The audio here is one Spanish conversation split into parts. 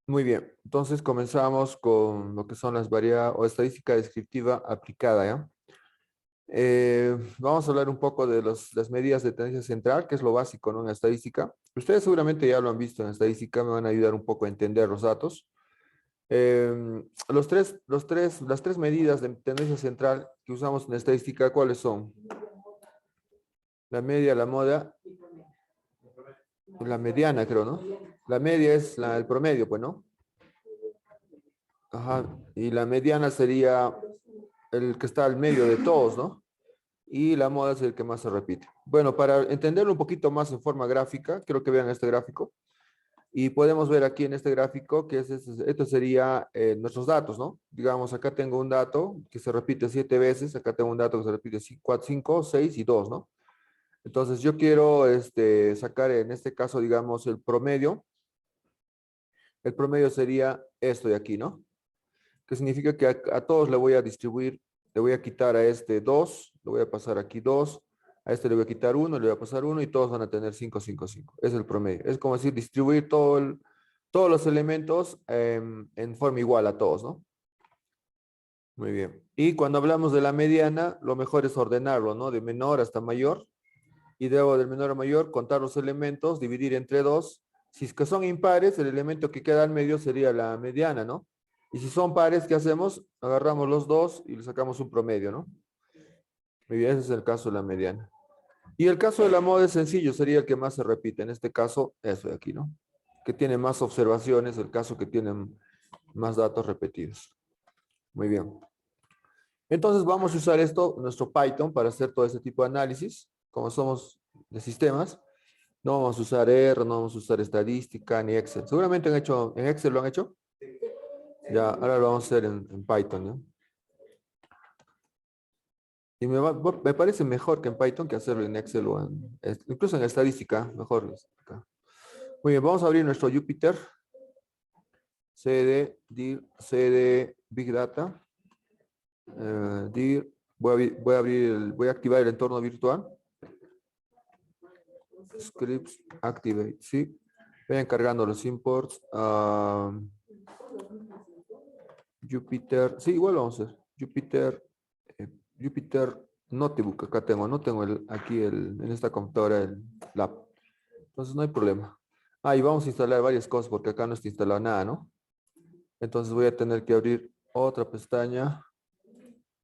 Muy bien, entonces comenzamos con lo que son las variables o estadística descriptiva aplicada, ¿ya? Vamos a hablar un poco de las medidas de tendencia central, que es lo básico, ¿no? En estadística. Ustedes seguramente ya lo han visto en estadística, me van a ayudar un poco a entender los datos. Las tres medidas de tendencia central que usamos en estadística, ¿cuáles son? La media, la moda, la mediana, creo, ¿no? La media es el promedio, pues, ¿no? Ajá, y la mediana sería el que está al medio de todos, ¿no? Y la moda es el que más se repite. Bueno, para entenderlo un poquito más en forma gráfica, quiero que vean este gráfico. Y podemos ver aquí en este gráfico que esto sería nuestros datos, ¿no? Digamos, acá tengo un dato que se repite 7 veces, acá tengo un dato que se repite 4, 5, 6 y 2, ¿no? Entonces yo quiero sacar en este caso, digamos, el promedio. El promedio sería esto de aquí, ¿no? Que significa que a todos le voy a distribuir, le voy a quitar a este 2, le voy a pasar aquí 2, a este le voy a quitar 1, le voy a pasar 1 y todos van a tener 5, 5, 5. Es el promedio. Es como decir, distribuir todos los elementos en forma igual a todos, ¿no? Muy bien. Y cuando hablamos de la mediana, lo mejor es ordenarlo, ¿no? De menor hasta mayor. Y luego del menor a mayor, contar los elementos, dividir entre 2. Si es que son impares, el elemento que queda al medio sería la mediana, ¿no? Y si son pares, ¿qué hacemos? Agarramos los dos y le sacamos un promedio, ¿no? Muy bien, ese es el caso de la mediana. Y el caso de la moda es sencillo, sería el que más se repite. En este caso, eso de aquí, ¿no? Que tiene más observaciones, el caso que tiene más datos repetidos. Muy bien. Entonces vamos a usar esto, nuestro Python, para hacer todo este tipo de análisis. Como somos de sistemas, no vamos a usar R, no vamos a usar estadística ni Excel. Seguramente en Excel lo han hecho. Ya, ahora lo vamos a hacer en Python, ¿no? Y me parece mejor que en Python que hacerlo en Excel o incluso en estadística, mejor. Muy bien, vamos a abrir nuestro Jupyter. CD Big Data. dir, voy a activar el entorno virtual. Scripts activate, ¿sí? Vayan cargando los imports. Jupyter, sí, igual vamos a hacer. Jupyter Notebook, acá tengo, no tengo en esta computadora el lab. Entonces no hay problema. Y vamos a instalar varias cosas porque acá no está instalado nada, ¿no? Entonces voy a tener que abrir otra pestaña.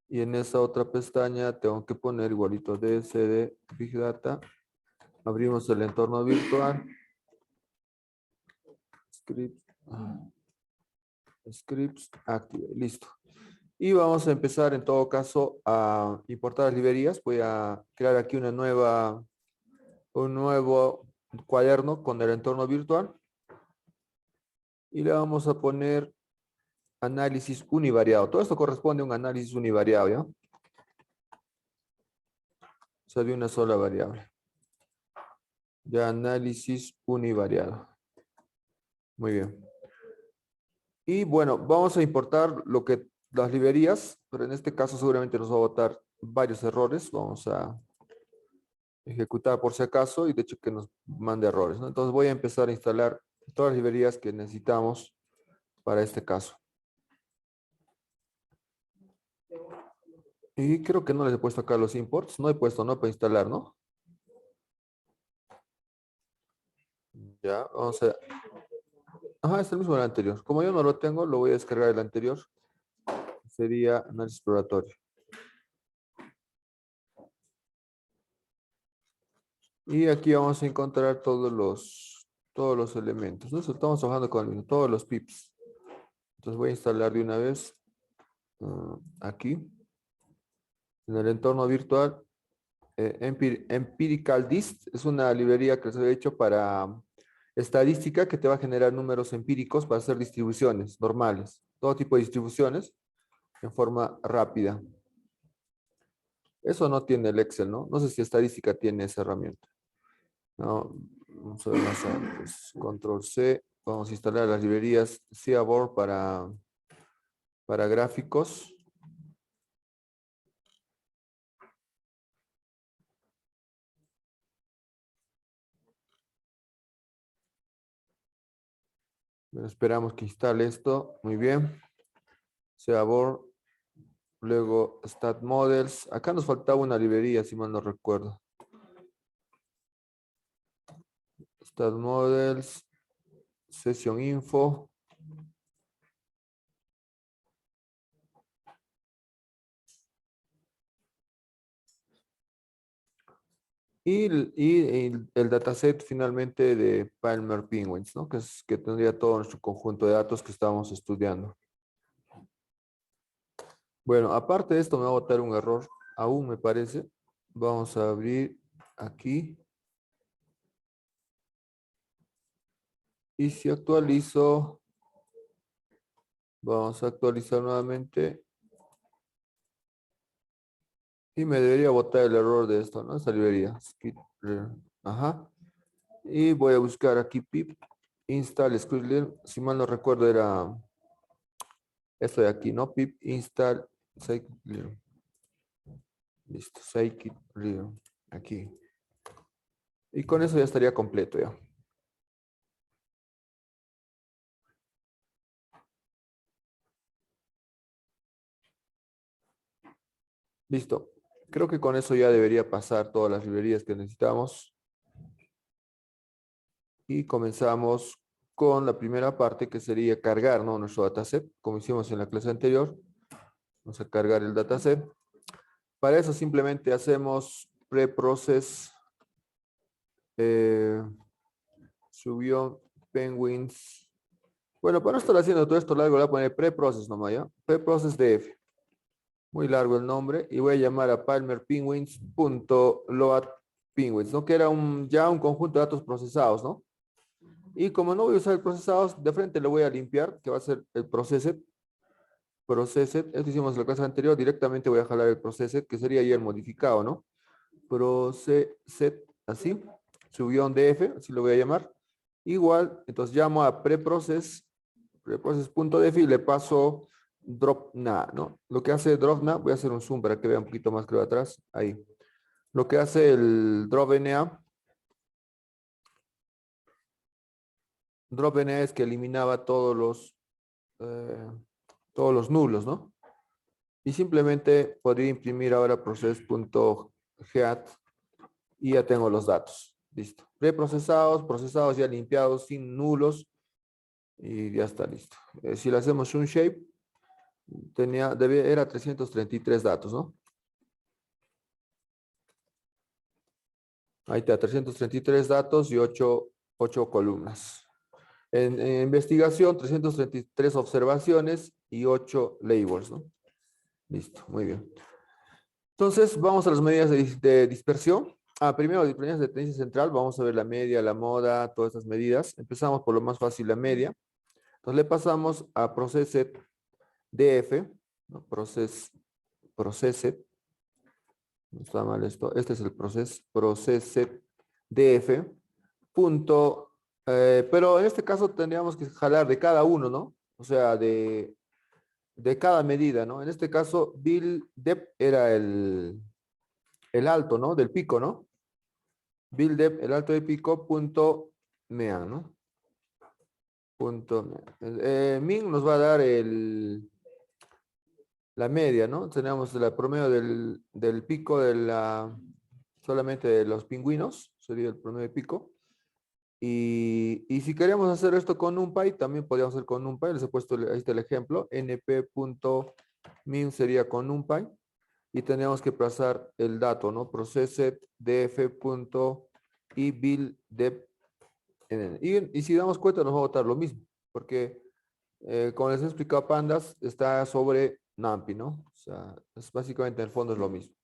Y en esa otra pestaña tengo que poner igualito CD Big Data. Abrimos el entorno virtual. Scripts active. Listo. Y vamos a empezar en todo caso a importar las librerías. Voy a crear aquí un nuevo cuaderno con el entorno virtual. Y le vamos a poner análisis univariado. Todo esto corresponde a un análisis univariado, ¿ya? O sea, de una sola variable. Ya análisis univariado. Muy bien. Y bueno, vamos a importar las librerías, pero en este caso seguramente nos va a botar varios errores. Vamos a ejecutar por si acaso y de hecho que nos mande errores, ¿no? Entonces voy a empezar a instalar todas las librerías que necesitamos para este caso. Y creo que no les he puesto acá los imports. No he puesto, no, para instalar, ¿no? Ya, vamos a... Ajá, es el mismo del anterior. Como yo no lo tengo, lo voy a descargar el anterior. Sería análisis exploratorio. Y aquí vamos a encontrar todos los elementos, ¿no? Estamos trabajando con todos los pips. Entonces voy a instalar de una vez aquí, en el entorno virtual, Empirical Dist. Es una librería que se ha hecho para estadística que te va a generar números empíricos para hacer distribuciones normales. Todo tipo de distribuciones en forma rápida. Eso no tiene el Excel, ¿no? No sé si estadística tiene esa herramienta. No, vamos a ver más antes. Control C. Vamos a instalar las librerías Seaborn para gráficos. Bueno, esperamos que instale esto. Muy bien. Seabor. Luego Stat Models. Acá nos faltaba una librería, si mal no recuerdo. Stat Models. Session Info. Y el dataset finalmente de Palmer Penguins, ¿no? Que tendría todo nuestro conjunto de datos que estábamos estudiando. Bueno, aparte de esto me va a botar un error aún, me parece. Vamos a abrir aquí. Y si actualizo, vamos a actualizar nuevamente. Y me debería botar el error de esto, ¿no? Esta librería. Ajá. Y voy a buscar aquí pip install scikit-learn. Si mal no recuerdo era esto de aquí, ¿no? Pip install scikit-learn. Listo, scikit-learn. Aquí. Y con eso ya estaría completo ya. Listo. Creo que con eso ya debería pasar todas las librerías que necesitamos. Y comenzamos con la primera parte que sería cargar, ¿no? Nuestro dataset, como hicimos en la clase anterior. Vamos a cargar el dataset. Para eso simplemente hacemos preprocess subió penguins. Bueno, para no estar haciendo todo esto largo, le voy a poner preprocess nomás, ¿ya? Preprocess df. Muy largo el nombre. Y voy a llamar a Palmer Penguins.load penguins, ¿no? Que era ya un conjunto de datos procesados, ¿no? Y como no voy a usar el procesados, de frente le voy a limpiar, que va a ser el processed. Processed, esto hicimos en la clase anterior, directamente voy a jalar el processed, que sería ya el modificado, ¿no? Processed, así, subió un df, así lo voy a llamar. Igual, entonces llamo a preprocess.df y le paso dropna, ¿no? Lo que hace dropna, voy a hacer un zoom para que vea un poquito más creo atrás, ahí. Lo que hace el dropna es que eliminaba todos los nulos, ¿no? Y simplemente podría imprimir ahora process.get y ya tengo los datos. Listo. Preprocesados, procesados ya limpiados, sin nulos. Y ya está listo. Si le hacemos un shape, era 333 datos, ¿no? Ahí está, 333 datos y 8 columnas. En investigación, 333 observaciones y 8 labels, ¿no? Listo, muy bien. Entonces, vamos a las medidas de dispersión. Primero, las medidas de tendencia central. Vamos a ver la media, la moda, todas estas medidas. Empezamos por lo más fácil, la media. Entonces, le pasamos a processed df, ¿no? Processed. No está mal esto. Este es el processed df. Punto. Pero en este caso tendríamos que jalar de cada uno, ¿no? O sea, de cada medida, ¿no? En este caso, Bill Dep era el alto, ¿no? Del pico, ¿no? Bill Dep, el alto del pico, punto mea, ¿no? Punto mea. Min nos va a dar la media, ¿no? Tenemos el promedio del pico solamente de los pingüinos, sería el promedio de pico. Y si queremos hacer esto con NumPy, también podríamos hacer con NumPy. Les he puesto, ahí está el ejemplo. np.min sería con NumPy. Y tenemos que pasar el dato, ¿no? Processed df.y bill dep. Y si damos cuenta, nos va a botar lo mismo. Porque, como les he explicado, Pandas está sobre NumPy, ¿no? O sea, básicamente en el fondo es lo mismo.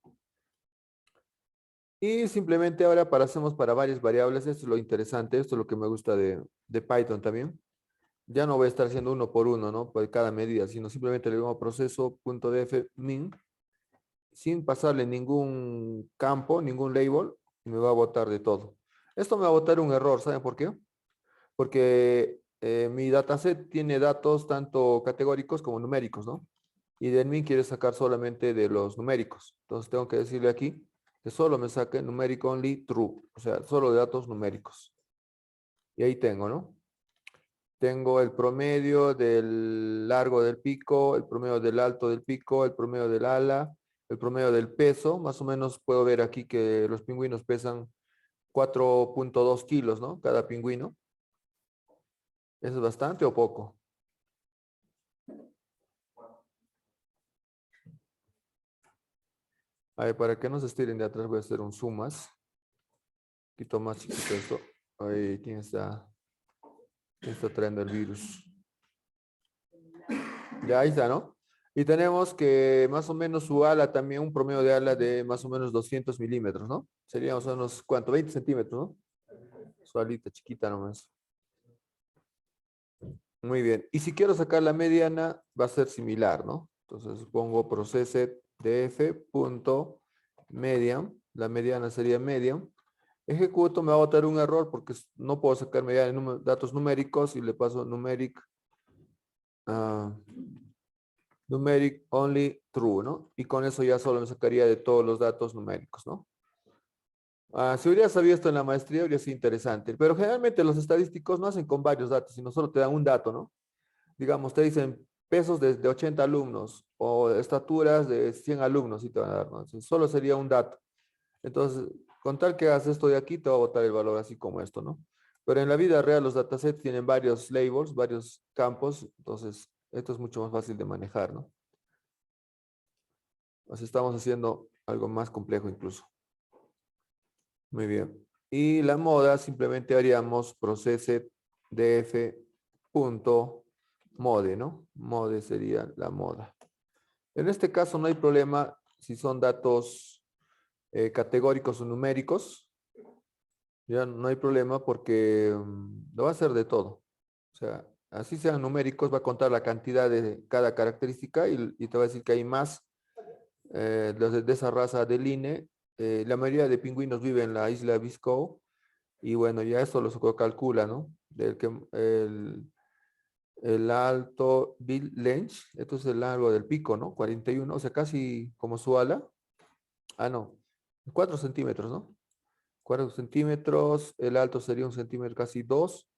Y simplemente ahora hacemos para varias variables. Esto es lo interesante, esto es lo que me gusta de Python también. Ya no voy a estar haciendo uno por uno, ¿no? Por cada medida, sino simplemente le digo proceso.df min sin pasarle ningún campo, ningún label, y me va a botar de todo. Esto me va a botar un error, ¿saben por qué? Porque mi dataset tiene datos tanto categóricos como numéricos, ¿no? Y del min quiere sacar solamente de los numéricos. Entonces tengo que decirle aquí que solo me saque numeric only true, o sea, solo de datos numéricos. Y ahí tengo, ¿no? Tengo el promedio del largo del pico, el promedio del alto del pico, el promedio del ala, el promedio del peso. Más o menos puedo ver aquí que los pingüinos pesan 4.2 kilos, ¿no? Cada pingüino. ¿Eso es bastante o poco? A ver, para que no se estiren de atrás voy a hacer un zoom más. Un poquito más chiquito esto. Ahí, ¿quién está trayendo el virus? Ya, ahí está, ¿no? Y tenemos que más o menos su ala también, un promedio de ala de más o menos 200 milímetros, ¿no? Sería más o menos, ¿cuánto? 20 centímetros, ¿no? Su alita chiquita nomás. Muy bien. Y si quiero sacar la mediana, va a ser similar, ¿no? Entonces pongo processed df punto median. La mediana sería median. Ejecuto, me va a botar un error porque no puedo sacar mediana en datos numéricos y le paso numeric, ah, numeric only true, ¿no? Y con eso ya solo me sacaría de todos los datos numéricos, ¿no? Si hubiera sabido esto en la maestría, habría sido interesante. Pero generalmente los estadísticos no hacen con varios datos, sino solo te dan un dato, ¿no? Digamos, te dicen pesos de 80 alumnos o estaturas de 100 alumnos y te van a dar, ¿no? Entonces, solo sería un dato. Entonces, con tal que hagas esto de aquí, te va a botar el valor así como esto, ¿no? Pero en la vida real los datasets tienen varios labels, varios campos, entonces esto es mucho más fácil de manejar, ¿no? Así estamos haciendo algo más complejo incluso. Muy bien. Y la moda simplemente haríamos processed df punto mode, ¿no? Mode sería la moda. En este caso no hay problema si son datos categóricos o numéricos. Ya no hay problema porque lo va a hacer de todo. O sea, así sean numéricos, va a contar la cantidad de cada característica y te va a decir que hay más los de esa raza de Line. La mayoría de pingüinos viven en la isla Biscoe y bueno, ya esto lo calcula, ¿no? El alto Bill Lynch, esto es el largo del pico, ¿no? 41, o sea, casi como su ala. Ah, no, 4 centímetros, ¿no? 4 centímetros, el alto sería un centímetro, casi 2.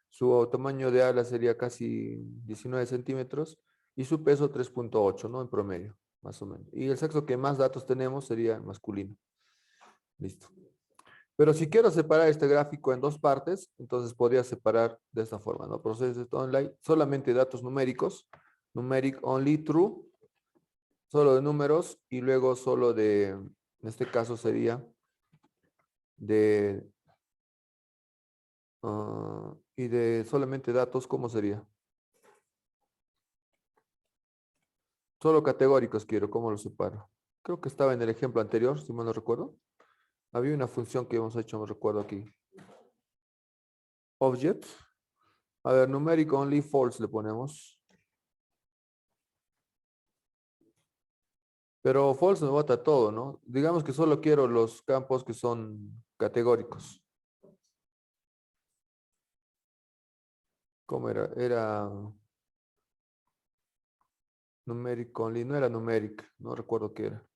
Su tamaño de ala sería casi 19 centímetros y su peso 3.8, ¿no? En promedio, más o menos. Y el sexo que más datos tenemos sería masculino. Listo. Pero si quiero separar este gráfico en dos partes, entonces podría separar de esta forma, ¿no? Processed online, solamente datos numéricos, numeric only true, solo de números y luego solo de, en este caso sería de, y de solamente datos, ¿cómo sería? Solo categóricos quiero, ¿cómo lo separo? Creo que estaba en el ejemplo anterior, si mal no recuerdo. Había una función que hemos hecho, no recuerdo aquí. Object. A ver, numeric only false le ponemos. Pero false me bota todo, ¿no? Digamos que solo quiero los campos que son categóricos. ¿Cómo era? Era numeric only, no era numeric, no recuerdo qué era.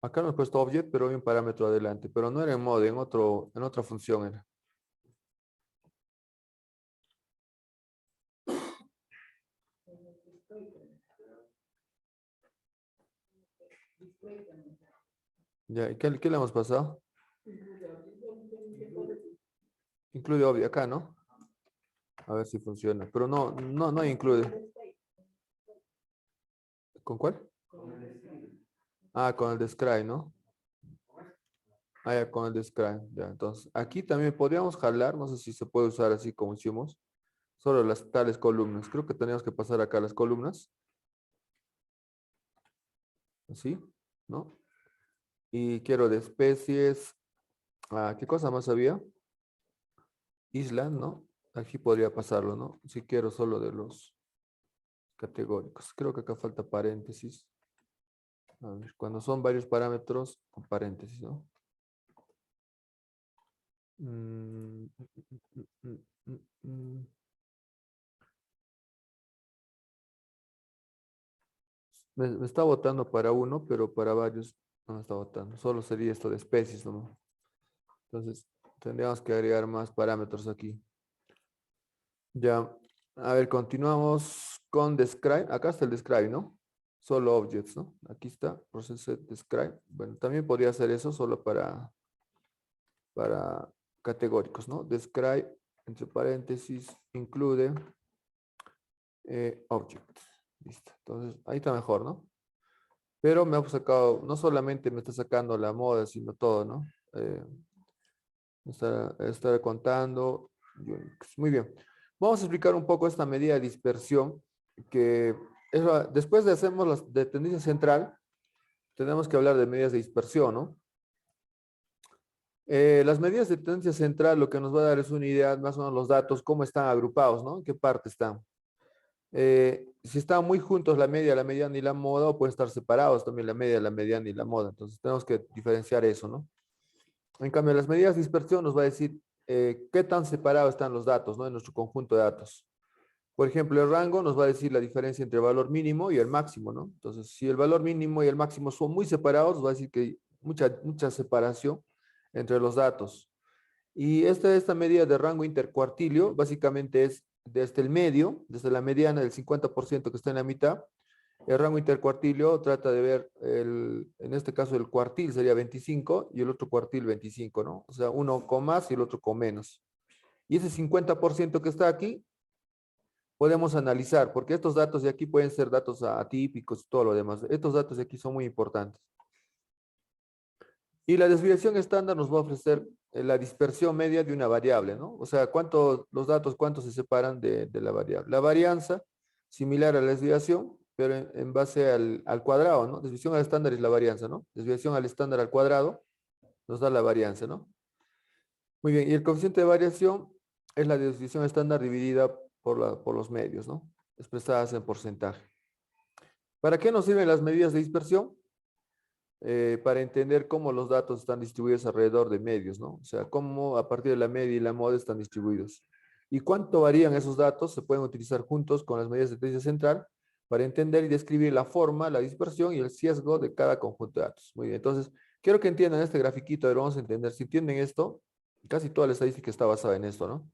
Acá me he puesto object, pero hay un parámetro adelante, pero no era en mode, en otra función era. Ya, ¿y qué le hemos pasado? Incluye obvio acá, ¿no? A ver si funciona. Pero no incluye. ¿Con cuál? Ah, con el describe, ¿no? Ah, ya, con el describe. Ya, entonces, aquí también podríamos jalar, no sé si se puede usar así como hicimos, solo las tales columnas. Creo que tenemos que pasar acá las columnas. Así, ¿no? Y quiero de especies. ¿Qué cosa más había? Isla, ¿no? Aquí podría pasarlo, ¿no? Si quiero solo de los categóricos. Creo que acá falta paréntesis. A ver, cuando son varios parámetros, con paréntesis, ¿no? Mm, mm, mm, mm, mm. Me está votando para uno, pero para varios no me está votando. Solo sería esto de especies, ¿no? Entonces, tendríamos que agregar más parámetros aquí. Ya, a ver, continuamos con describe. Acá está el describe, ¿no? Solo objects, ¿no? Aquí está, process describe. Bueno, también podría hacer eso solo para categóricos, ¿no? Describe, entre paréntesis, include object. Listo. Entonces, ahí está mejor, ¿no? Pero me ha sacado, no solamente me está sacando la moda, sino todo, ¿no? Estar contando. Muy bien. Vamos a explicar un poco esta medida de dispersión, que después de hacemos las de tendencia central, tenemos que hablar de medidas de dispersión, ¿no? Las medidas de tendencia central lo que nos va a dar es una idea, más o menos los datos, cómo están agrupados, ¿no? ¿En qué parte están? Si están muy juntos la media, la mediana y la moda, o pueden estar separados también la media, la mediana y la moda. Entonces tenemos que diferenciar eso, ¿no? En cambio, las medidas de dispersión nos va a decir qué tan separados están los datos, ¿no? En nuestro conjunto de datos. Por ejemplo, el rango nos va a decir la diferencia entre el valor mínimo y el máximo, ¿no? Entonces, si el valor mínimo y el máximo son muy separados, va a decir que hay mucha separación entre los datos. Y esta medida de rango intercuartilio básicamente es desde el medio, desde la mediana del 50% que está en la mitad. El rango intercuartilio trata de ver, en este caso el cuartil sería 25 y el otro cuartil 25, ¿no? O sea, uno con más y el otro con menos. Y ese 50% que está aquí, podemos analizar, porque estos datos de aquí pueden ser datos atípicos y todo lo demás. Estos datos de aquí son muy importantes. Y la desviación estándar nos va a ofrecer la dispersión media de una variable, ¿no? O sea, los datos, cuánto se separan de la variable. La varianza, similar a la desviación, pero en base al cuadrado, ¿no? Desviación al estándar es la varianza, ¿no? Desviación al estándar al cuadrado nos da la varianza, ¿no? Muy bien, y el coeficiente de variación es la desviación estándar dividida por los medios, ¿no? Expresadas en porcentaje. ¿Para qué nos sirven las medidas de dispersión? Para entender cómo los datos están distribuidos alrededor de medios, ¿no? O sea, cómo a partir de la media y la moda están distribuidos. Y cuánto varían esos datos se pueden utilizar juntos con las medidas de tendencia central para entender y describir la forma, la dispersión y el sesgo de cada conjunto de datos. Muy bien, entonces, quiero que entiendan este grafiquito, a ver, vamos a entender. Si entienden esto, casi toda la estadística está basada en esto, ¿no?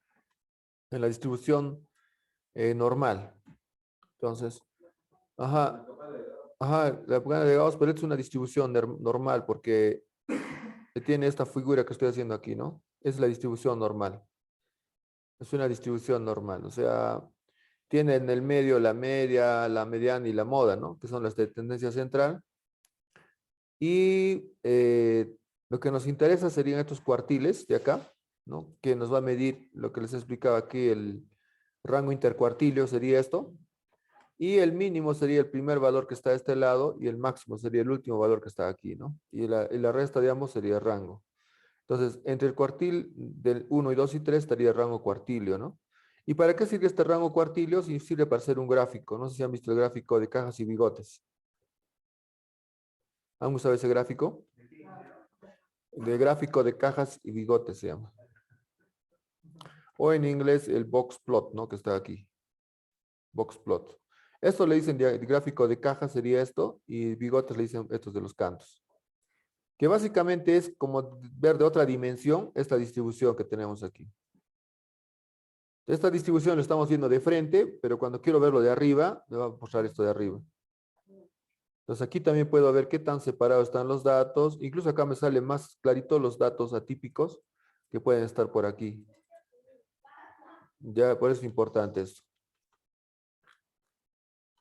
En la distribución normal. Entonces, ajá, ajá, la pugna de Gauss, pero es una distribución normal porque tiene esta figura que estoy haciendo aquí, ¿no? Es la distribución normal. Es una distribución normal. O sea, tiene en el medio la media, la mediana y la moda, ¿no? Que son las de tendencia central. Y lo que nos interesa serían estos cuartiles de acá, ¿no? Que nos va a medir lo que les explicaba aquí, el rango intercuartilio sería esto. Y el mínimo sería el primer valor que está de este lado y el máximo sería el último valor que está aquí, ¿no? Y la resta, digamos, sería rango. Entonces, entre el cuartil del 1 y 2 y 3 estaría el rango cuartilio, ¿no? ¿Y para qué sirve este rango cuartilio? Sirve para hacer un gráfico. No sé si han visto el gráfico de cajas y bigotes. ¿Han usado ese gráfico? De gráfico de cajas y bigotes se llama. O en inglés el box plot, ¿no? Que está aquí. Box plot. Esto le dicen gráfico de cajas sería esto y bigotes le dicen estos de los cantos. Que básicamente es como ver de otra dimensión esta distribución que tenemos aquí. Esta distribución lo estamos viendo de frente, pero cuando quiero verlo de arriba, me va a mostrar esto de arriba. Entonces aquí también puedo ver qué tan separados están los datos. Incluso acá me sale más clarito los datos atípicos que pueden estar por aquí. Ya, por eso es importante esto.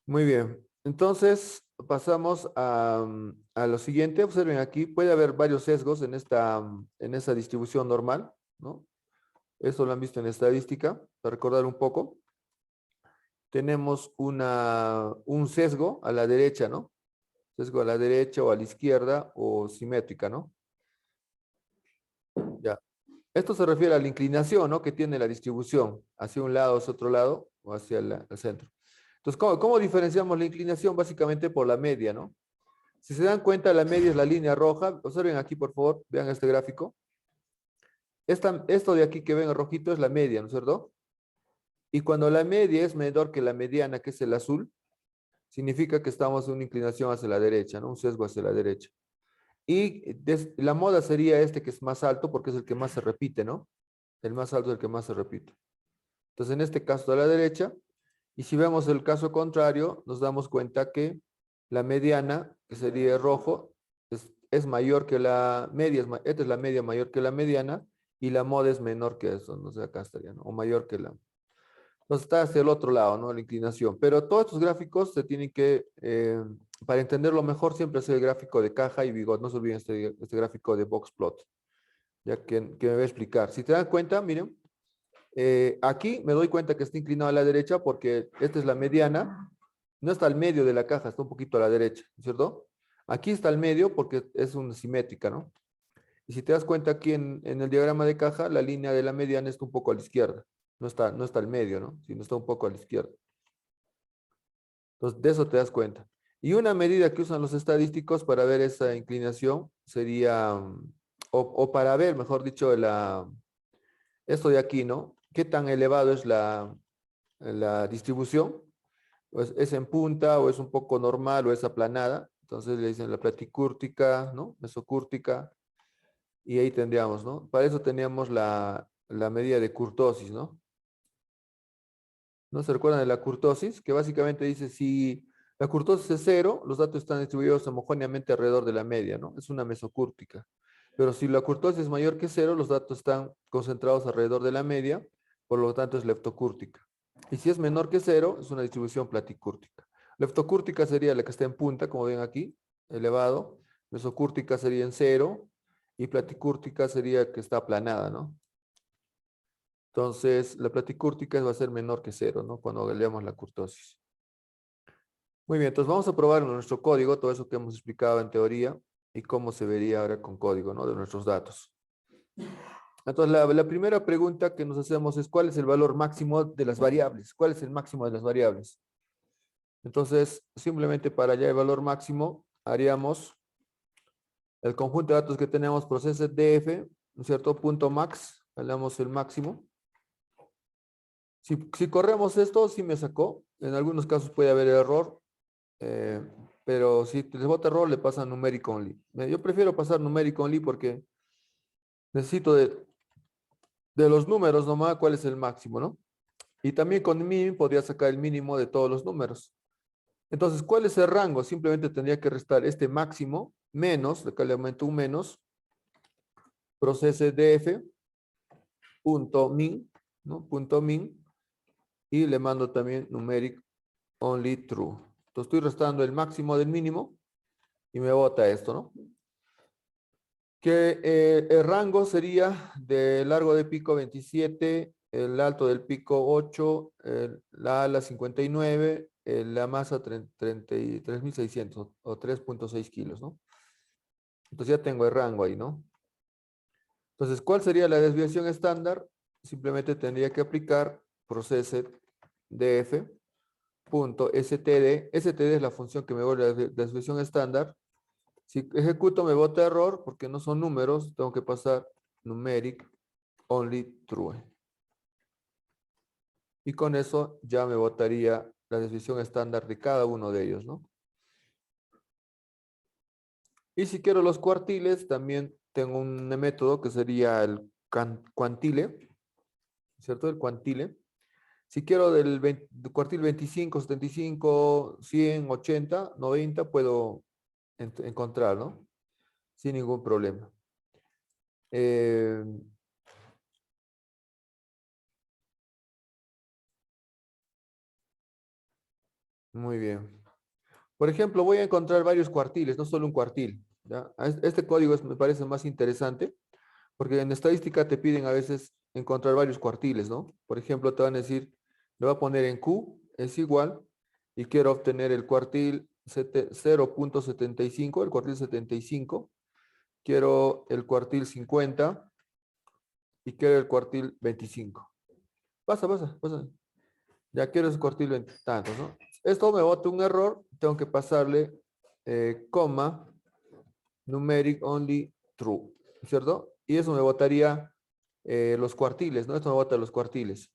Muy bien. Entonces, pasamos a lo siguiente. Observen aquí, puede haber varios sesgos en esa distribución normal, ¿no? Eso lo han visto en estadística, para recordar un poco. Tenemos un sesgo a la derecha, ¿no? Sesgo a la derecha o a la izquierda o simétrica, ¿no? Ya. Esto se refiere a la inclinación, ¿no? Que tiene la distribución, hacia un lado, hacia otro lado o hacia el centro. Entonces, ¿cómo diferenciamos la inclinación? Básicamente por la media, ¿no? Si se dan cuenta, la media es la línea roja. Observen aquí, por favor, vean este gráfico. Esto de aquí que ven en rojito es la media, ¿no es cierto? Y cuando la media es menor que la mediana, que es el azul, significa que estamos en una inclinación hacia la derecha, ¿no? Un sesgo hacia la derecha. Y la moda sería este que es más alto porque es el que más se repite, ¿no? El más alto es el que más se repite. Entonces, en este caso de la derecha, y si vemos el caso contrario, nos damos cuenta que la mediana, que sería rojo, es mayor que la media, esta es la media mayor que la mediana, y la moda es menor que eso, no sé, acá estaría, ¿no? O mayor que la. Entonces está hacia el otro lado, ¿no? La inclinación. Pero todos estos gráficos se tienen que, para entenderlo mejor, siempre hacer el gráfico de caja y bigot. No se olviden este gráfico de box plot, ya que me voy a explicar. Si te dan cuenta, miren, aquí me doy cuenta que está inclinado a la derecha porque esta es la mediana, no está al medio de la caja, está un poquito a la derecha, ¿cierto? Aquí está al medio porque es una simétrica, ¿no? Y si te das cuenta aquí en el diagrama de caja, la línea de la mediana está un poco a la izquierda, no está al medio, ¿no? Sino está un poco a la izquierda. Entonces, de eso te das cuenta. Y una medida que usan los estadísticos para ver esa inclinación sería, o para ver, mejor dicho, esto de aquí, ¿no? ¿Qué tan elevado es la distribución? Pues es en punta o es un poco normal o es aplanada. Entonces le dicen la platicúrtica, ¿no? Mesocúrtica. Y ahí tendríamos, ¿no? Para eso teníamos la medida de kurtosis, ¿no? ¿No se recuerdan de la kurtosis? Que básicamente dice si la kurtosis es cero, los datos están distribuidos homogéneamente alrededor de la media, ¿no? Es una mesocúrtica. Pero si la kurtosis es mayor que cero, los datos están concentrados alrededor de la media, por lo tanto es leptocúrtica. Y si es menor que cero, es una distribución platicúrtica. Leptocúrtica sería la que está en punta, como ven aquí, elevado. Mesocúrtica sería en cero y platicúrtica sería que está aplanada, ¿no? Entonces, la platicúrtica va a ser menor que cero, ¿no? Cuando leamos la kurtosis. Muy bien, entonces vamos a probar en nuestro código todo eso que hemos explicado en teoría y cómo se vería ahora con código, ¿no? De nuestros datos. Entonces, la primera pregunta que nos hacemos es, ¿cuál es el valor máximo de las variables? ¿Cuál es el máximo de las variables? Entonces, simplemente para hallar el valor máximo, haríamos el conjunto de datos que tenemos, proceso df, ¿no es cierto? Punto max, hallamos el máximo. Si corremos esto, sí me sacó. En algunos casos puede haber error, eh, pero si les bota error, le pasa numeric only. Yo prefiero pasar numeric only porque necesito de los números nomás cuál es el máximo, ¿no? Y también con min podría sacar el mínimo de todos los números. Entonces, ¿cuál es el rango? Simplemente tendría que restar este máximo menos, acá le aumento un menos, proceso df, punto min, ¿no? Punto min, y le mando también numeric only true. Entonces estoy restando el máximo del mínimo y me bota esto, ¿no? Que el rango sería de largo de pico 27, el alto del pico 8, la ala 59, la masa 33.600 o 3.6 kilos, ¿no? Entonces ya tengo el rango ahí, ¿no? Entonces, ¿cuál sería la desviación estándar? Simplemente tendría que aplicar proceso df punto std. Std es la función que me vuelve la desviación estándar. Si ejecuto me bota error porque no son números, tengo que pasar numeric only true. Y con eso ya me botaría la desviación estándar de cada uno de ellos, ¿no? Y si quiero los cuartiles, también tengo un método que sería el cuantile, ¿cierto? El cuantile. Si quiero del cuartil 25, 75, 100, 80, 90, puedo encontrar, ¿no? Sin ningún problema. Eh, muy bien. Por ejemplo, voy a encontrar varios cuartiles, no solo un cuartil, ¿ya? Este código me parece más interesante porque en estadística te piden a veces encontrar varios cuartiles, ¿no? Por ejemplo, te van a decir, le voy a poner en Q, es igual, y quiero obtener el cuartil 0.75, el cuartil 75, quiero el cuartil 50 y quiero el cuartil 25. Pasa. Ya quiero el cuartil 20 tantos, ¿no? Esto me bota un error, tengo que pasarle coma, numeric only true, ¿cierto? Y eso me botaría los cuartiles, ¿no? Esto me bota los cuartiles.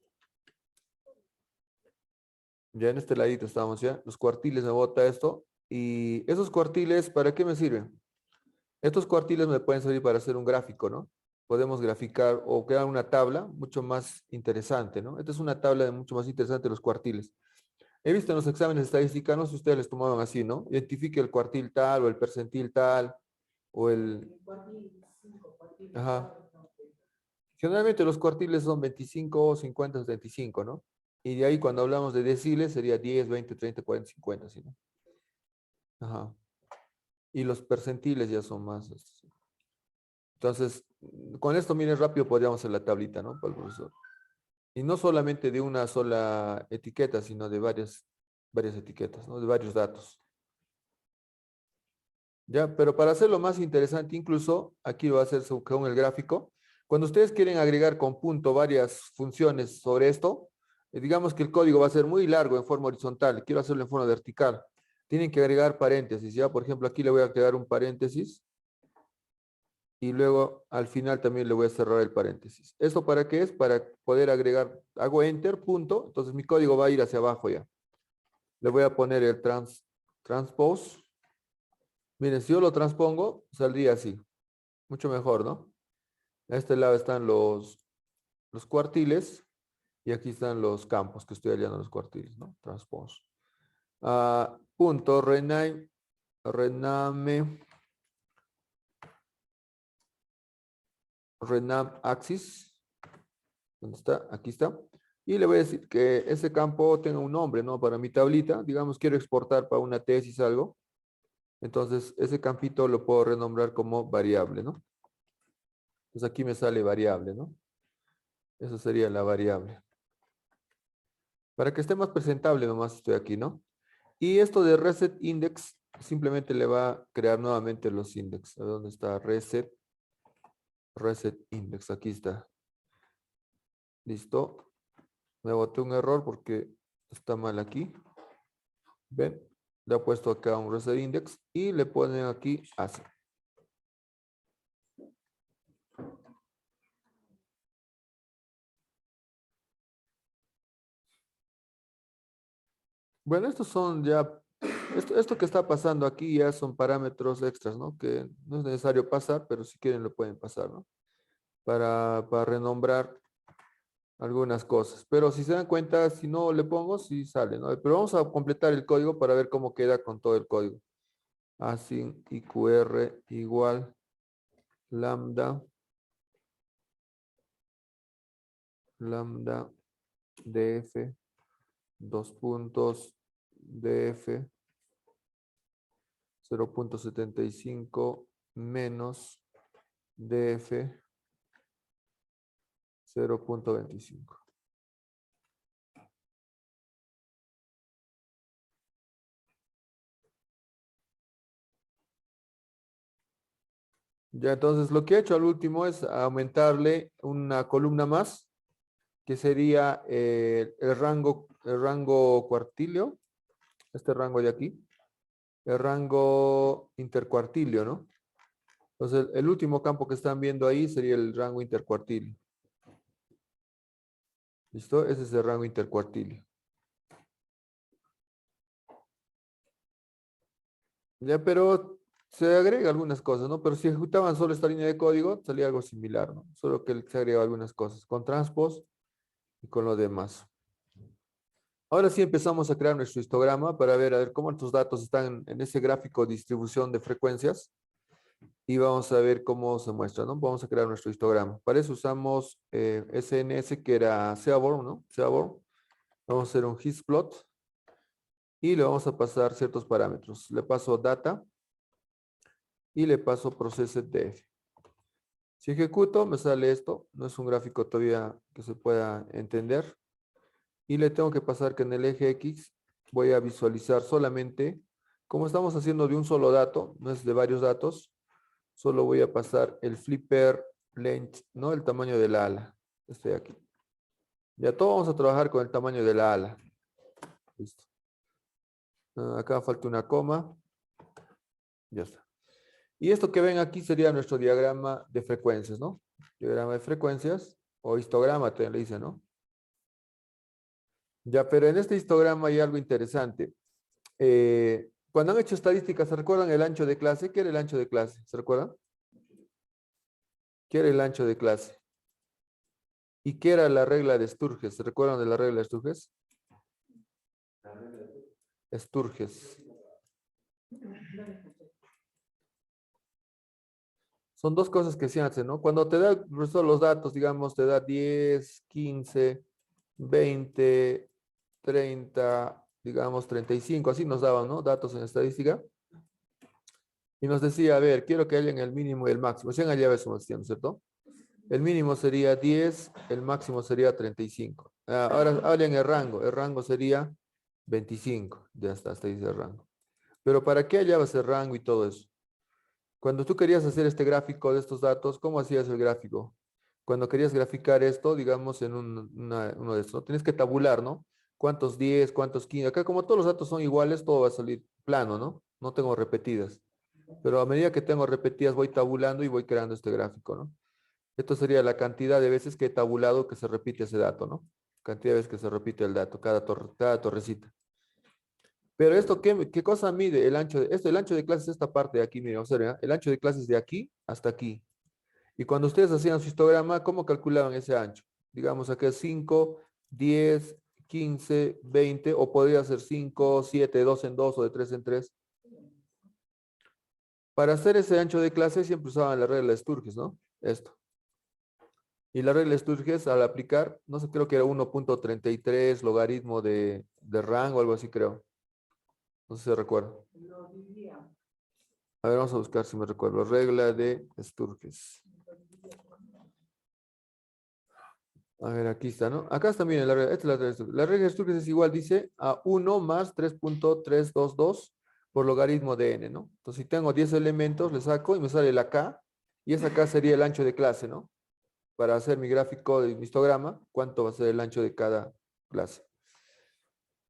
Ya en este ladito estamos, ¿ya? Los cuartiles me bota esto. Y esos cuartiles, ¿para qué me sirven? Estos cuartiles me pueden servir para hacer un gráfico, ¿no? Podemos graficar o crear una tabla mucho más interesante, ¿no? Esta es una tabla de mucho más interesante de los cuartiles. He visto en los exámenes de estadística, no sé si ustedes les tomaban así, ¿no? Identifique el cuartil tal o el percentil tal o el... Ajá. Generalmente los cuartiles son 25, 50, 75, ¿no? Y de ahí cuando hablamos de deciles sería 10, 20, 30, 40, 50, ¿sí, no? Ajá. Y los percentiles ya son más. Entonces, con esto, miren, rápido podríamos hacer la tablita, ¿no? Para el profesor. Y no solamente de una sola etiqueta, sino de varias etiquetas, ¿no? De varios datos. Ya, pero para hacerlo más interesante, incluso aquí lo va a hacer con el gráfico. Cuando ustedes quieren agregar con punto varias funciones sobre esto, digamos que el código va a ser muy largo en forma horizontal, quiero hacerlo en forma vertical. Tienen que agregar paréntesis, ¿ya? Por ejemplo, aquí le voy a agregar un paréntesis y luego al final también le voy a cerrar el paréntesis. ¿Esto para qué es? Para poder agregar, hago enter, punto, entonces mi código va a ir hacia abajo ya. Le voy a poner el transpose. Miren, si yo lo transpongo, saldría así. Mucho mejor, ¿no? A este lado están los cuartiles y aquí están los campos que estoy hallando en los cuartiles, ¿no? Transpose. Punto rename axis. ¿Dónde está? Aquí está. Y le voy a decir que ese campo tenga un nombre, ¿no? Para mi tablita, digamos, quiero exportar para una tesis algo. Entonces, ese campito lo puedo renombrar como variable, ¿no? Entonces aquí me sale variable, ¿no? Eso sería la variable. Para que esté más presentable nomás estoy aquí, ¿no? Y esto de reset index simplemente le va a crear nuevamente los index. ¿Dónde está reset? Reset index, aquí está. Listo. Me boté un error porque está mal aquí. ¿Ven? Le ha puesto acá un reset index y le ponen aquí así. Bueno, estos son ya, esto que está pasando aquí ya son parámetros extras, ¿no? Que no es necesario pasar, pero si quieren lo pueden pasar, ¿no? Para renombrar algunas cosas. Pero si se dan cuenta, si no le pongo, sí sale, ¿no? Pero vamos a completar el código para ver cómo queda con todo el código. Async IQR igual lambda df dos puntos df 0.75 menos df 0.25. Ya, entonces lo que he hecho al último es aumentarle una columna más, que sería el rango cuartilio, este rango de aquí, el rango intercuartilio, ¿no? Entonces, el último campo que están viendo ahí sería el rango intercuartilio. ¿Listo? Ese es el rango intercuartilio. Ya, pero se agrega algunas cosas, ¿no? Pero si ejecutaban solo esta línea de código, salía algo similar, ¿no? Solo que se agrega algunas cosas con transpose y con lo demás. Ahora sí empezamos a crear nuestro histograma para ver, a ver cómo estos datos están en ese gráfico de distribución de frecuencias y vamos a ver cómo se muestra, ¿no? Vamos a crear nuestro histograma. Para eso usamos SNS, que era Seaborn, ¿no? Seaborn. Vamos a hacer un histplot y le vamos a pasar ciertos parámetros. Le paso data y le paso processedDF. Si ejecuto, me sale esto. No es un gráfico todavía que se pueda entender. Y le tengo que pasar que en el eje X voy a visualizar solamente, como estamos haciendo de un solo dato, no es de varios datos, solo voy a pasar el flipper length, ¿no? El tamaño del ala. Estoy aquí. Ya todo vamos a trabajar con el tamaño de la ala. Listo. Acá falta una coma. Ya está. Y esto que ven aquí sería nuestro diagrama de frecuencias, ¿no? Diagrama de frecuencias o histograma, te le dice, ¿no? Ya, pero en este histograma hay algo interesante. Cuando han hecho estadísticas, ¿se recuerdan el ancho de clase? ¿Qué era el ancho de clase? ¿Se recuerdan? ¿Qué era el ancho de clase? ¿Y qué era la regla de Sturges? ¿Se recuerdan de la regla de Sturges? Sturges. Son dos cosas que se hacen, ¿no? Cuando te da el profesor los datos, digamos, te da 10, 15, 20, 30, digamos 35, así nos daban, ¿no? Datos en estadística. Y nos decía, a ver, quiero que hayan el mínimo y el máximo. Sean allá eso, ¿no es cierto? El mínimo sería 10, el máximo sería 35. Ahora hablen el rango sería 25. Ya está, hasta dice el rango. Pero ¿para qué hallabas el rango y todo eso? Cuando tú querías hacer este gráfico de estos datos, ¿cómo hacías el gráfico? Cuando querías graficar esto, digamos, en uno de estos, ¿no? Tienes que tabular, ¿no? ¿Cuántos 10, cuántos 15? Acá como todos los datos son iguales, todo va a salir plano, ¿no? No tengo repetidas. Pero a medida que tengo repetidas, voy tabulando y voy creando este gráfico, ¿no? Esto sería la cantidad de veces que he tabulado que se repite ese dato, ¿no? Cantidad de veces que se repite el dato, cada torrecita. Pero esto, ¿qué cosa mide el ancho el ancho de clase es esta parte de aquí, miren, observen, el ancho de clase es de aquí hasta aquí. Y cuando ustedes hacían su histograma, ¿cómo calculaban ese ancho? Digamos, acá es 5, 10, 15, 20, o podría ser 5, 7, 2 en 2 o de 3 en 3. Para hacer ese ancho de clase siempre usaban la regla de Sturges, ¿no? Esto. Y la regla de Sturges al aplicar, no sé, creo que era 1.33 logaritmo de rango, algo así creo. No sé si recuerdo. A ver, vamos a buscar si me recuerdo. Regla de Sturges. A ver, aquí está, ¿no? Acá está, miren, la regla, esta es la regla de Sturges. La regla de Sturges es igual, dice, a 1 más 3.322 por logaritmo de n, ¿no? Entonces, si tengo 10 elementos, le saco y me sale la k, y esa k sería el ancho de clase, ¿no? Para hacer mi gráfico de mi histograma, ¿cuánto va a ser el ancho de cada clase?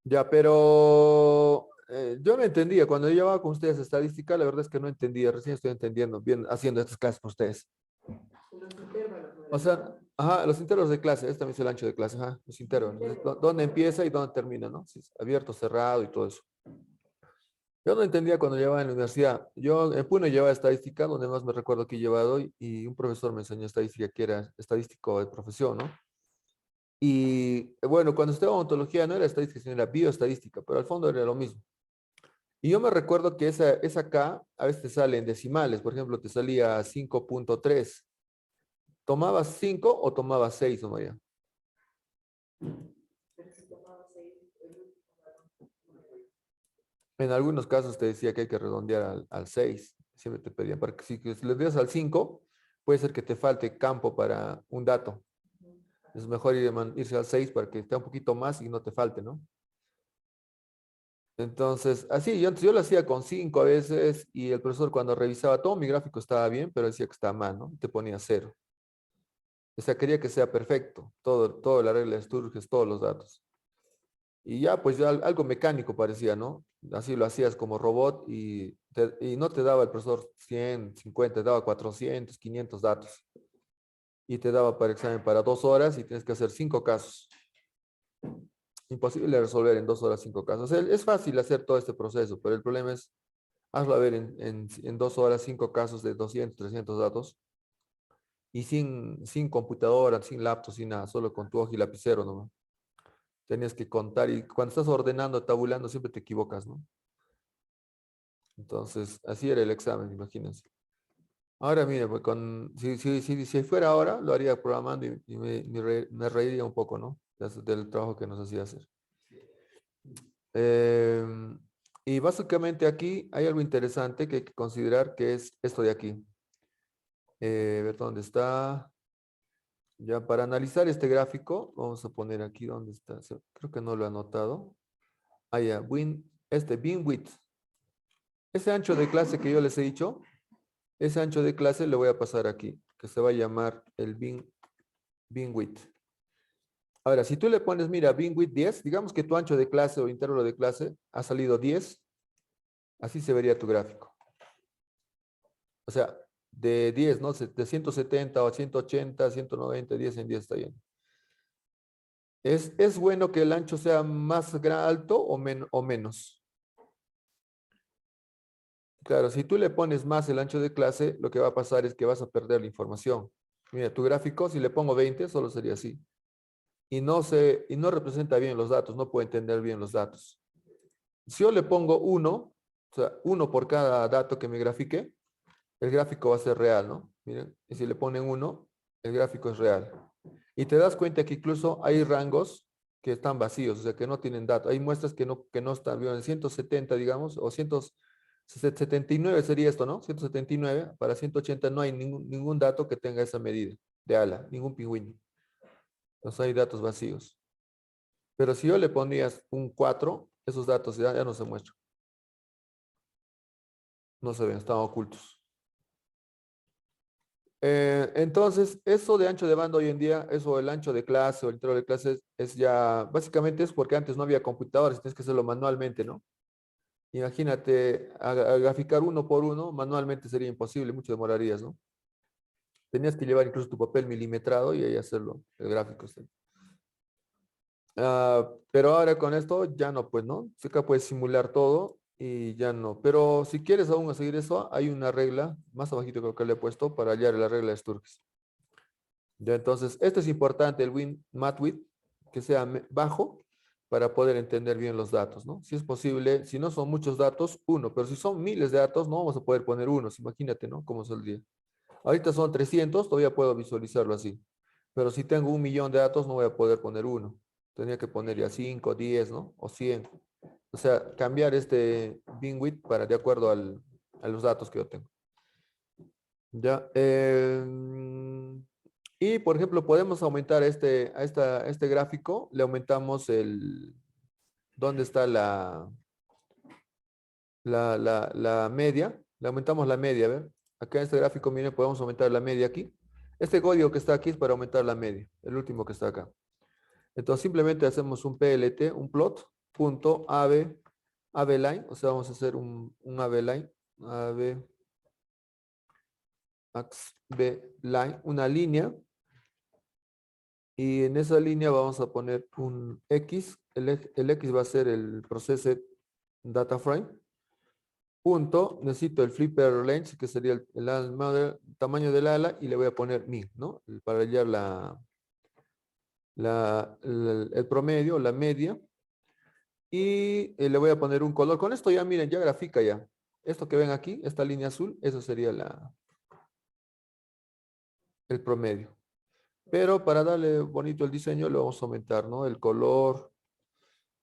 Ya, pero yo no entendía. Cuando yo llevaba con ustedes estadística, la verdad es que no entendía. Recién estoy entendiendo, bien, haciendo estas clases con ustedes. O sea, ajá, los intervalos de clase, este también es el ancho de clase, ajá, los intervalos. ¿Dónde empieza y dónde termina, no? Si es abierto, cerrado y todo eso. Yo no entendía cuando llevaba en la universidad. Yo en Puno llevaba estadística, donde más me recuerdo que he llevado, y un profesor me enseñó estadística que era estadístico de profesión, ¿no? Y bueno, cuando estaba en ontología no era estadística, sino era bioestadística, pero al fondo era lo mismo. Y yo me recuerdo que esa K a veces te sale en decimales, por ejemplo, te salía 5.3. ¿Tomabas 5 o tomabas 6, o María? En algunos casos te decía que hay que redondear al 6. Siempre te pedían, para que si le das al 5, puede ser que te falte campo para un dato. Es mejor irse al 6 para que esté un poquito más y no te falte, ¿no? Entonces, así, yo lo hacía con 5 a veces y el profesor cuando revisaba todo mi gráfico estaba bien, pero decía que estaba mal, ¿no? Te ponía 0. O sea, quería que sea perfecto, todo la regla de Sturges, todos los datos. Y ya, pues ya algo mecánico parecía, ¿no? Así lo hacías como robot y no te daba el profesor 100, 50, te daba 400, 500 datos. Y te daba para examen para 2 horas y tienes que hacer 5 casos. Imposible resolver en 2 horas 5 casos. Es fácil hacer todo este proceso, pero el problema es, hazlo a ver en 2 horas 5 casos de 200, 300 datos y sin computadora, sin laptop, sin nada, solo con tu hoja y lapicero nomás. Tenías que contar y cuando estás ordenando, tabulando, siempre te equivocas, ¿no? Entonces, así era el examen, imagínense. Ahora, mire, pues si fuera ahora, lo haría programando y me reiría un poco, ¿no? Del trabajo que nos hacía hacer. Em, y básicamente aquí hay algo interesante que hay que considerar, que es esto de aquí. Ver dónde está. Ya para analizar este gráfico, vamos a poner aquí dónde está. Creo que no lo he anotado. Ah, ya, beam width. Ese ancho de clase que yo les he dicho, ese ancho de clase le voy a pasar aquí, que se va a llamar el beam width. Ahora, si tú le pones, mira, beam width 10, digamos que tu ancho de clase o intervalo de clase ha salido 10, así se vería tu gráfico. O sea, de 10, ¿no? De 170 o 180, 190, 10 en 10 está bien. ¿Es bueno que el ancho sea más alto o menos? Claro, si tú le pones más el ancho de clase, lo que va a pasar es que vas a perder la información. Mira, tu gráfico, si le pongo 20, solo sería así. Y no representa bien los datos, no puede entender bien los datos. Si yo le pongo 1, o sea, 1 por cada dato que me grafique, el gráfico va a ser real, ¿no? Miren, y si le ponen 1, el gráfico es real. Y te das cuenta que incluso hay rangos que están vacíos, o sea, que no tienen datos. Hay muestras que no están, en 170, digamos, o 179 sería esto, ¿no? 179, para 180 no hay ningún dato que tenga esa medida de ala, ningún pingüino. Entonces hay datos vacíos. Pero si yo le ponías un 4, esos datos ya no se muestran. No se ven, están ocultos. Entonces, eso de ancho de banda hoy en día, eso el ancho de clase o el intervalo de clases, es ya, básicamente es porque antes no había computadores, tienes que hacerlo manualmente, ¿no? Imagínate, a graficar uno por uno, manualmente sería imposible, mucho demorarías, ¿no? Tenías que llevar incluso tu papel milimetrado y ahí hacerlo, el gráfico. ¿Sí? Pero ahora con esto ya no, pues, ¿no? Sí que puedes simular todo y ya no. Pero si quieres aún seguir eso, hay una regla, más abajito creo que le he puesto, para hallar la regla de Sturges. Ya, entonces, esto es importante, el win mat width, que sea bajo para poder entender bien los datos, ¿no? Si es posible, si no son muchos datos, uno, pero si son miles de datos, no vamos a poder poner unos, imagínate, ¿no? Cómo saldría. Ahorita son 300, todavía puedo visualizarlo así, pero si tengo 1 millón de datos, no voy a poder poner uno. Tendría que poner ya 5, 10, ¿no? O 100. O sea, cambiar este bin width para de acuerdo a los datos que yo tengo. Ya. Y por ejemplo, podemos aumentar este gráfico, le aumentamos ¿dónde está la media? Le aumentamos la media, a ver. Acá en este gráfico, miren, podemos aumentar la media aquí. Este código que está aquí es para aumentar la media, el último que está acá. Entonces simplemente hacemos un PLT, un plot, punto AB line, o sea, vamos a hacer un AB line, AB, ax, B line, una línea. Y en esa línea vamos a poner un X. El X va a ser el processed data frame. Punto. Necesito el flipper length, que sería el tamaño del ala, y le voy a poner min, ¿no? Para hallar el promedio, la media. Y le voy a poner un color. Con esto ya, miren, ya grafica ya. Esto que ven aquí, esta línea azul, eso sería el promedio. Pero para darle bonito el diseño, le vamos a aumentar, ¿no? El color.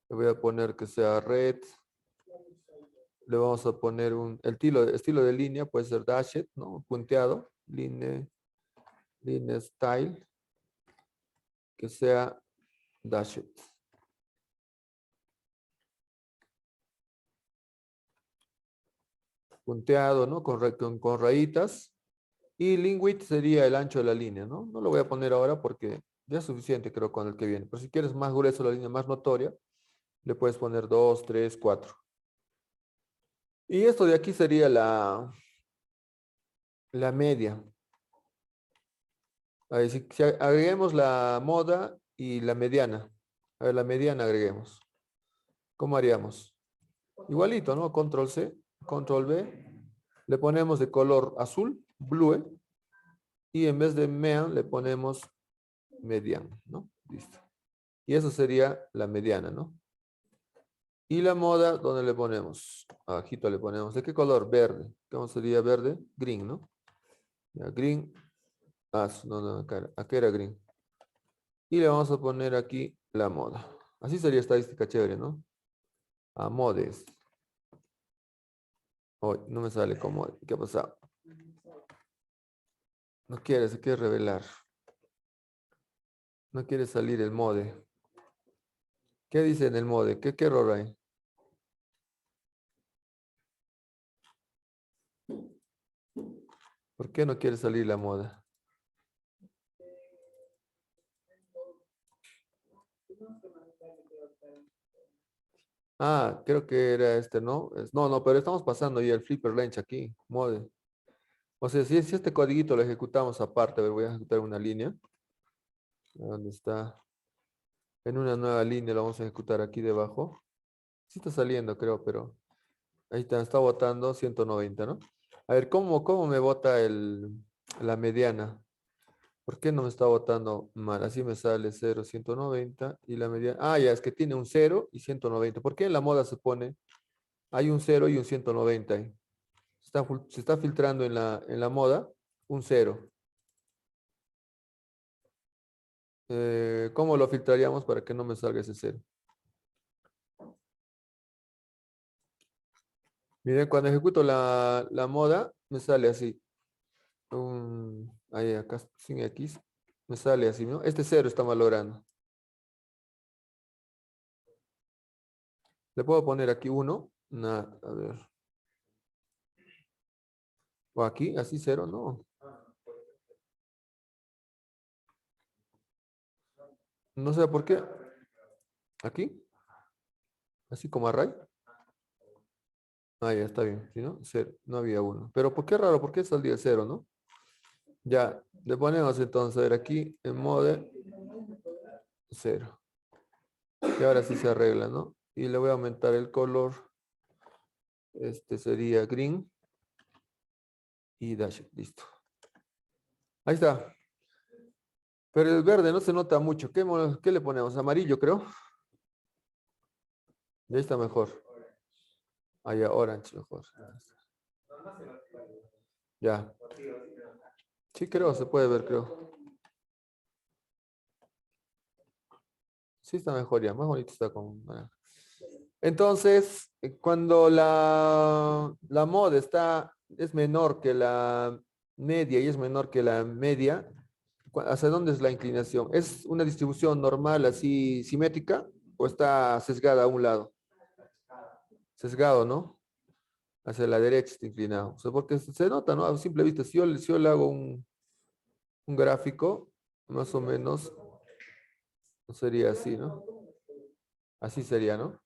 Le voy a poner que sea red. Le vamos a poner estilo de línea, puede ser dashed, ¿no? Punteado, line style, que sea dashed. Punteado, ¿no? Con rayitas. Y lingüit sería el ancho de la línea, ¿no? No lo voy a poner ahora porque ya es suficiente, creo, con el que viene. Pero si quieres más grueso, la línea más notoria, le puedes poner 2, 3, 4. Y esto de aquí sería la media. A ver, si agreguemos la moda y la mediana. A ver, la mediana agreguemos. ¿Cómo haríamos? Igualito, ¿no? Control C, Control V. Le ponemos de color azul, blue, y en vez de mean le ponemos median, ¿no? Listo. Y eso sería la mediana, ¿no? Y la moda, ¿dónde le ponemos? Abajito le ponemos. ¿De qué color? Verde. ¿Cómo sería verde? Green, ¿no? Ya, green. No, no, acá era green. Y le vamos a poner aquí la moda. Así sería estadística chévere, ¿no? A modes. Oh, no me sale como. ¿Qué ha pasado? No quiere, se quiere revelar. No quiere salir el mode. ¿Qué dice en el mode? ¿Qué error hay? ¿Por qué no quiere salir la moda? Ah, creo que era este, ¿no? No, no, pero estamos pasando ya el flipper length aquí, mode. O sea, si este codiguito lo ejecutamos aparte, a ver, voy a ejecutar una línea. ¿Dónde está? En una nueva línea lo vamos a ejecutar aquí debajo. Sí está saliendo, creo, pero Ahí está votando 190, ¿no? A ver, ¿cómo me vota la mediana? ¿Por qué no me está votando mal? Así me sale 0, 190 y la mediana. Ah, ya, es que tiene un 0 y 190. ¿Por qué en la moda se pone? Hay un 0 y un 190 ahí. Se está filtrando en la moda un 0. ¿Cómo lo filtraríamos para que no me salga ese 0? Miren, cuando ejecuto la moda, me sale así. Ahí acá sin X, me sale así, ¿no? Este 0 está malogrando. Le puedo poner aquí 1. A ver. O aquí, así 0, no. No sé por qué. Aquí, así como array. Ah, ya está bien. ¿Sí, no? 0, no había 1. Pero ¿por qué raro? ¿Por qué saldría 0, no? Ya, le ponemos entonces, a ver, aquí en mode 0. Y ahora sí se arregla, ¿no? Y le voy a aumentar el color. Este sería green. Y dash, listo. Ahí está. Pero el verde no se nota mucho. ¿Qué le ponemos? Amarillo, creo. Ya está mejor. Ah, ya, orange mejor. Ya. Sí, creo, se puede ver, creo. Sí, está mejor ya. Más bonito está con naranja. Entonces, cuando la mod es menor que la media y es menor que la media, ¿hacia dónde es la inclinación? ¿Es una distribución normal, así simétrica, o está sesgada a un lado? Sesgado, ¿no? Hacia la derecha está inclinado. O sea, porque se nota, ¿no? A simple vista, si yo le hago un gráfico, más o menos sería así, ¿no? Así sería, ¿no?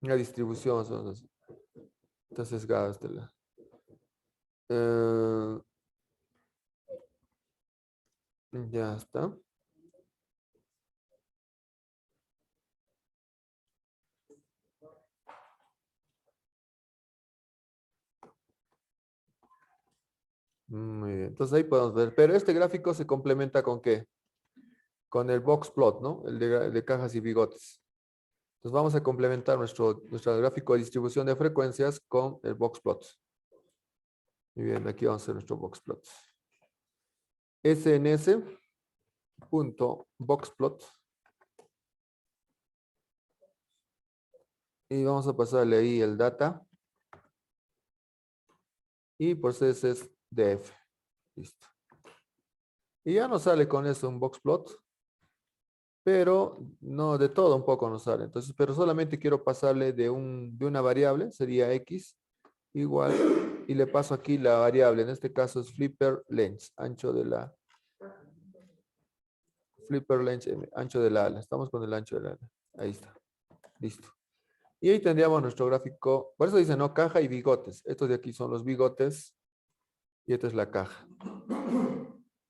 Una distribución, más o menos así. Está sesgada este lado. Eh, ya está. Muy bien. Entonces ahí podemos ver. Pero este gráfico se complementa ¿con qué? Con el box plot, ¿no? El de cajas y bigotes. Entonces vamos a complementar nuestro gráfico de distribución de frecuencias con el box plot. Muy bien, aquí vamos a hacer nuestro box plot. sns.boxplot. Y vamos a pasarle ahí el data. Y por CSS def. Listo. Y ya nos sale con eso un box plot. Pero no de todo un poco nos sale. Entonces, pero solamente quiero pasarle de una variable, sería x igual, y le paso aquí la variable, en este caso es flipper length, ancho de la flipper length, ancho de la ala. Estamos con el ancho de la ala. Ahí está. Listo. Y ahí tendríamos nuestro gráfico. Por eso dice, no, caja y bigotes. Estos de aquí son los bigotes y esta es la caja.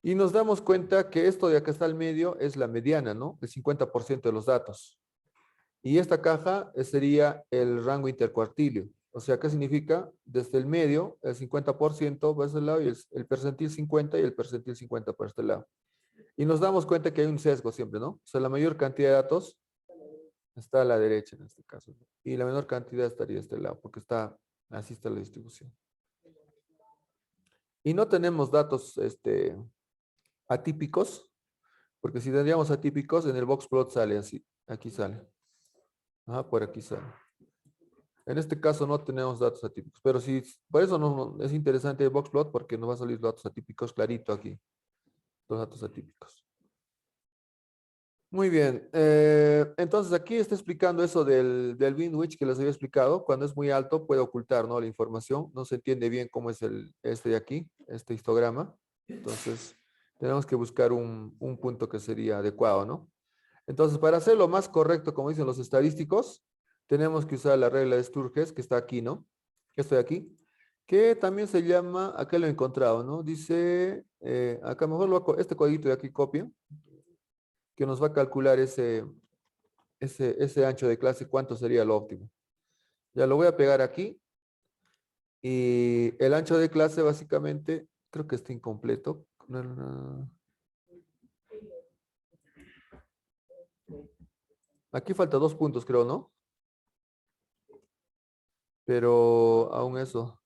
Y nos damos cuenta que esto de acá está al medio es la mediana, ¿no? El 50% de los datos. Y esta caja sería el rango intercuartilio. O sea, ¿qué significa? Desde el medio, el 50% va a este lado y el percentil 50 y el percentil 50 para este lado. Y nos damos cuenta que hay un sesgo siempre, ¿no? O sea, la mayor cantidad de datos está a la derecha en este caso. Y la menor cantidad estaría a este lado, porque así está la distribución. Y no tenemos datos atípicos, porque si tendríamos atípicos, en el box plot sale así. Aquí sale. Ajá, por aquí sale. En este caso no tenemos datos atípicos, pero sí, por eso es interesante el boxplot porque nos va a salir datos atípicos clarito aquí, los datos atípicos. Muy bien, entonces aquí está explicando eso del Winwich que les había explicado. Cuando es muy alto puede ocultar, ¿no?, la información. No se entiende bien cómo es este de aquí, este histograma. Entonces tenemos que buscar un punto que sería adecuado, ¿no? Entonces, para hacerlo más correcto, como dicen los estadísticos, tenemos que usar la regla de Sturges, que está aquí, ¿no? Esto de aquí, que también se llama, acá lo he encontrado, ¿no? Dice, acá mejor este código de aquí copio, que nos va a calcular ese ancho de clase, cuánto sería lo óptimo. Ya lo voy a pegar aquí. Y el ancho de clase básicamente, creo que está incompleto. Aquí falta 2 puntos, creo, ¿no? Pero aún eso.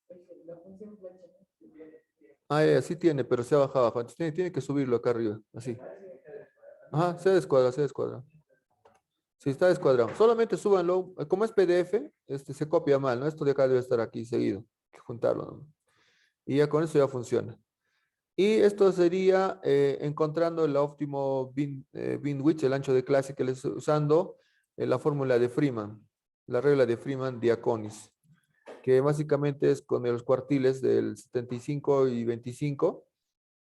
Ah, sí tiene, pero se ha bajado abajo. Entonces tiene que subirlo acá arriba, así. Ajá, se descuadra, se descuadra. Sí, está descuadrado. Solamente súbanlo. Como es PDF, se copia mal, ¿no? Esto de acá debe estar aquí seguido. Hay que juntarlo, ¿no? Y ya con eso ya funciona. Y esto sería encontrando el óptimo Binwidth, el ancho de clase que les usando la fórmula de Freeman, la regla de Freeman-Diaconis, que básicamente es con los cuartiles del 75 y 25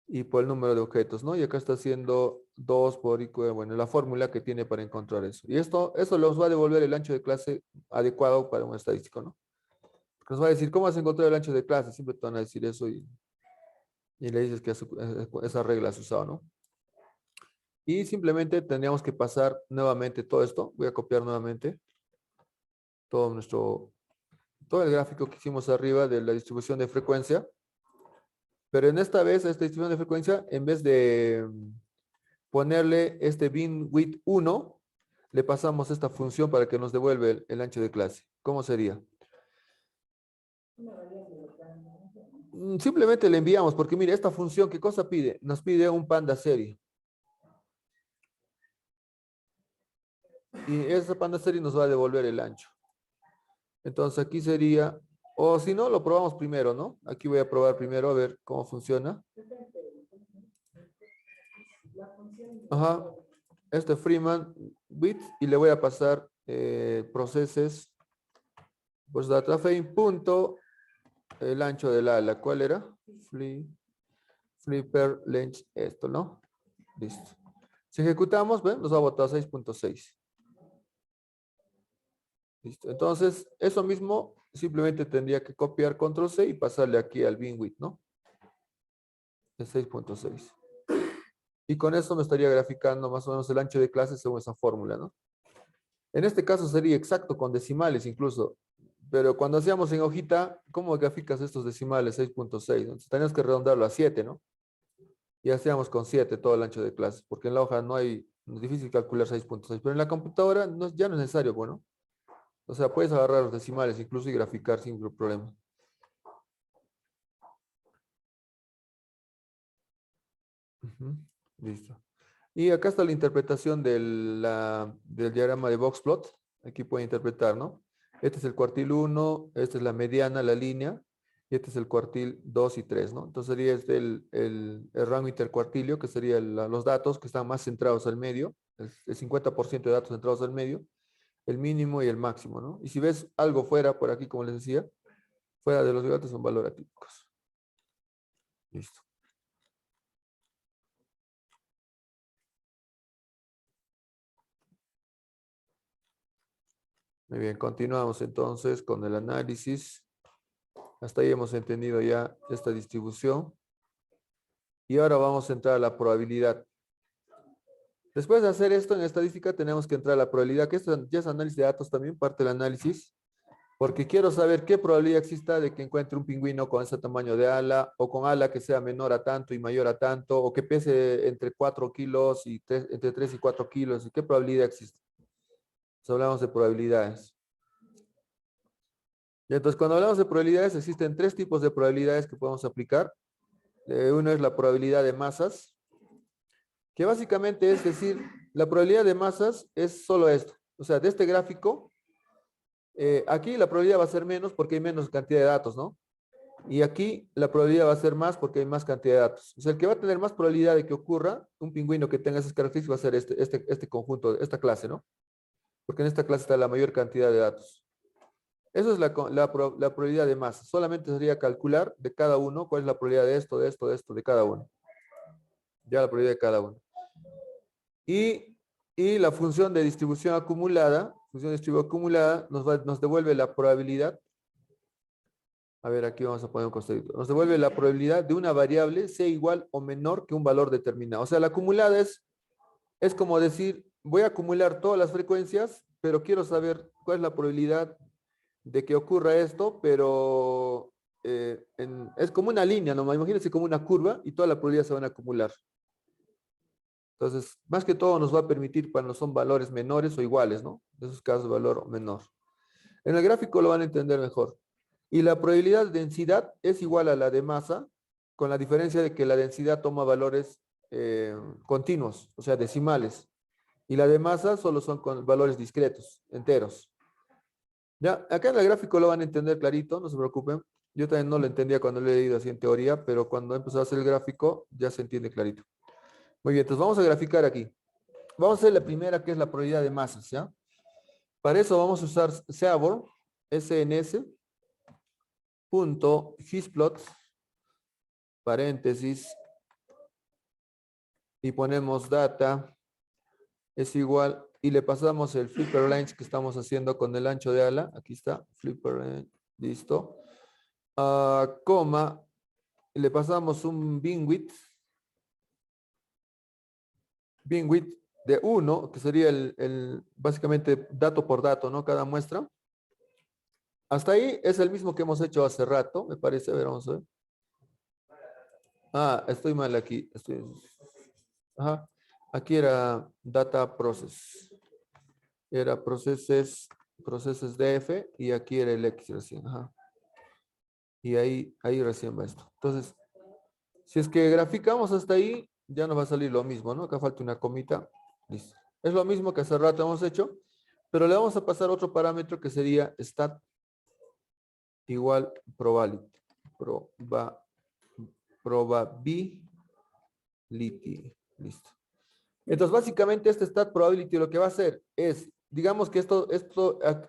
y por el número de objetos, ¿no? Y acá está haciendo 2 por, bueno, la fórmula que tiene para encontrar eso. Y eso los va a devolver el ancho de clase adecuado para un estadístico, ¿no? Porque nos va a decir, ¿cómo has encontrado el ancho de clase? Siempre te van a decir eso y le dices que esa regla has usado, ¿no? Y simplemente tendríamos que pasar nuevamente todo esto. Voy a copiar nuevamente todo todo el gráfico que hicimos arriba de la distribución de frecuencia. Pero en esta vez, a esta distribución de frecuencia, en vez de ponerle este Binwidth 1, le pasamos esta función para que nos devuelva el ancho de clase. ¿Cómo sería? Simplemente le enviamos, porque mire, esta función, ¿qué cosa pide? Nos pide un panda serie. Y esa panda serie nos va a devolver el ancho. Entonces aquí sería, o si no, lo probamos primero, ¿no? Aquí voy a probar primero a ver cómo funciona. Ajá, este Freeman bit y le voy a pasar processes, pues data frame punto el ancho del ala. ¿Cuál era? Flipper length, esto, ¿no? Listo. Si ejecutamos, ¿ven? Nos va a botar 6.6. Listo. Entonces, eso mismo simplemente tendría que copiar control C y pasarle aquí al binwidth, ¿no? De 6.6. Y con eso me estaría graficando más o menos el ancho de clase según esa fórmula, ¿no? En este caso sería exacto con decimales incluso, pero cuando hacíamos en hojita, ¿cómo graficas estos decimales 6.6? Entonces teníamos que redondearlo a 7, ¿no? Y hacíamos con 7 todo el ancho de clase, porque en la hoja no hay, es difícil calcular 6.6, pero en la computadora ya no es necesario, bueno. O sea, puedes agarrar los decimales incluso y graficar sin problema. Ujú, listo. Y acá está la interpretación del diagrama de boxplot. Aquí puede interpretar, ¿no? Este es el cuartil 1, esta es la mediana, la línea, y este es el cuartil 2 y 3, ¿no? Entonces sería el rango intercuartilio, que serían los datos que están más centrados al medio, el 50% de datos centrados al medio, el mínimo y el máximo, ¿no? Y si ves algo fuera, por aquí, como les decía, fuera de los datos son valores atípicos. Listo. Muy bien, continuamos entonces con el análisis. Hasta ahí hemos entendido ya esta distribución. Y ahora vamos a entrar a la probabilidad. Después de hacer esto en estadística, tenemos que entrar a la probabilidad, que esto ya es análisis de datos también, parte del análisis, porque quiero saber qué probabilidad exista de que encuentre un pingüino con ese tamaño de ala, o con ala que sea menor a tanto y mayor a tanto, o que pese entre 4 kilos y entre 3 y 4 kilos, y qué probabilidad existe. Entonces hablamos de probabilidades. Y entonces, cuando hablamos de probabilidades, existen 3 tipos de probabilidades que podemos aplicar. Uno es la probabilidad de masas, que básicamente es decir, la probabilidad de masas es solo esto. O sea, de este gráfico, aquí la probabilidad va a ser menos porque hay menos cantidad de datos, ¿no? Y aquí la probabilidad va a ser más porque hay más cantidad de datos. O sea, el que va a tener más probabilidad de que ocurra un pingüino que tenga esas características va a ser este conjunto, esta clase, ¿no? Porque en esta clase está la mayor cantidad de datos. Eso es la probabilidad de masa. Solamente sería calcular de cada uno cuál es la probabilidad de esto, de esto, de esto, de cada uno. Ya la probabilidad de cada uno. Y la función de distribución acumulada, nos devuelve la probabilidad. A ver, aquí vamos a poner un costadito. Nos devuelve la probabilidad de una variable sea igual o menor que un valor determinado. O sea, la acumulada es como decir, voy a acumular todas las frecuencias, pero quiero saber cuál es la probabilidad de que ocurra esto, pero es como una línea, ¿no? Imagínense como una curva y toda la probabilidad se van a acumular. Entonces, más que todo nos va a permitir cuando son valores menores o iguales, ¿no? En esos casos, valor menor. En el gráfico lo van a entender mejor. Y la probabilidad de densidad es igual a la de masa, con la diferencia de que la densidad toma valores continuos, o sea, decimales. Y la de masa solo son con valores discretos, enteros. Ya, acá en el gráfico lo van a entender clarito, no se preocupen. Yo también no lo entendía cuando lo he leído así en teoría, pero cuando he empezado a hacer el gráfico ya se entiende clarito. Muy bien, entonces vamos a graficar aquí. Vamos a hacer la primera, que es la probabilidad de masas, ¿ya? Para eso vamos a usar Seaborn, SNS, punto, hisplot, paréntesis, y ponemos data, es igual, y le pasamos el flipper length que estamos haciendo con el ancho de ala, aquí está, flipper length, listo, coma, y le pasamos un binwidth de 1, que sería básicamente dato por dato, ¿no? Cada muestra. Hasta ahí es el mismo que hemos hecho hace rato, me parece. A ver, vamos a ver. Ah, estoy mal aquí. Ajá. Aquí era data process. Era processes DF y aquí era el X recién. Ajá. Y ahí recién va esto. Entonces, si es que graficamos hasta ahí, ya nos va a salir lo mismo, ¿no? Acá falta una comita. Listo. Es lo mismo que hace rato hemos hecho, pero le vamos a pasar otro parámetro que sería stat igual probability. Probability. Listo. Entonces, básicamente, este stat probability lo que va a hacer es, digamos que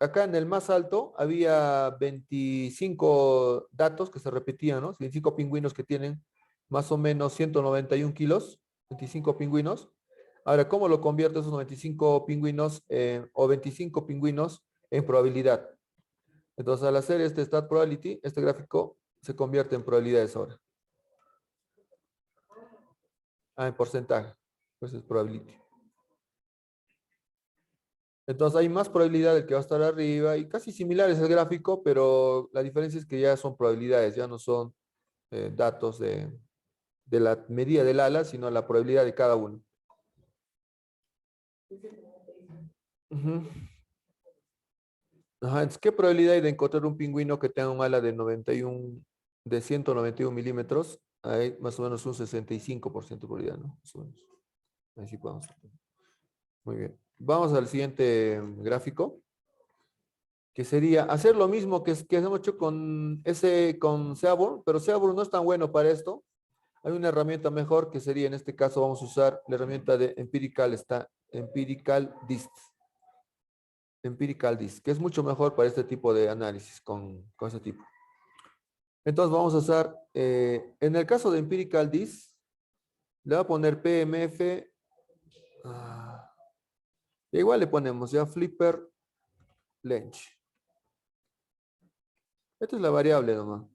acá en el más alto había 25 datos que se repetían, ¿no? 25 pingüinos que tienen más o menos 191 kilos, 25 pingüinos. Ahora, ¿cómo lo convierto esos 95 pingüinos o 25 pingüinos en probabilidad? Entonces, al hacer este stat probability, este gráfico se convierte en probabilidades ahora. En porcentaje. Pues es probability. Entonces hay más probabilidad del que va a estar arriba y casi similar es el gráfico, pero la diferencia es que ya son probabilidades, ya no son datos de la medida del ala, sino la probabilidad de cada uno. Ujú. Ajá, entonces, ¿qué probabilidad hay de encontrar un pingüino que tenga un ala de 91, de 191 milímetros? Hay más o menos un 65% de probabilidad, ¿no? Más o menos. Ahí sí podemos. Muy bien. Vamos al siguiente gráfico, que sería hacer lo mismo que hemos hecho con Seaborn, pero Seaborn no es tan bueno para esto. Hay una herramienta mejor que sería, en este caso, vamos a usar la herramienta de Empirical Dist, que es mucho mejor para este tipo de análisis con este tipo. Entonces vamos a usar, en el caso de Empirical Dist, le voy a poner PMF, igual le ponemos ya Flipper Length. Esta es la variable nomás.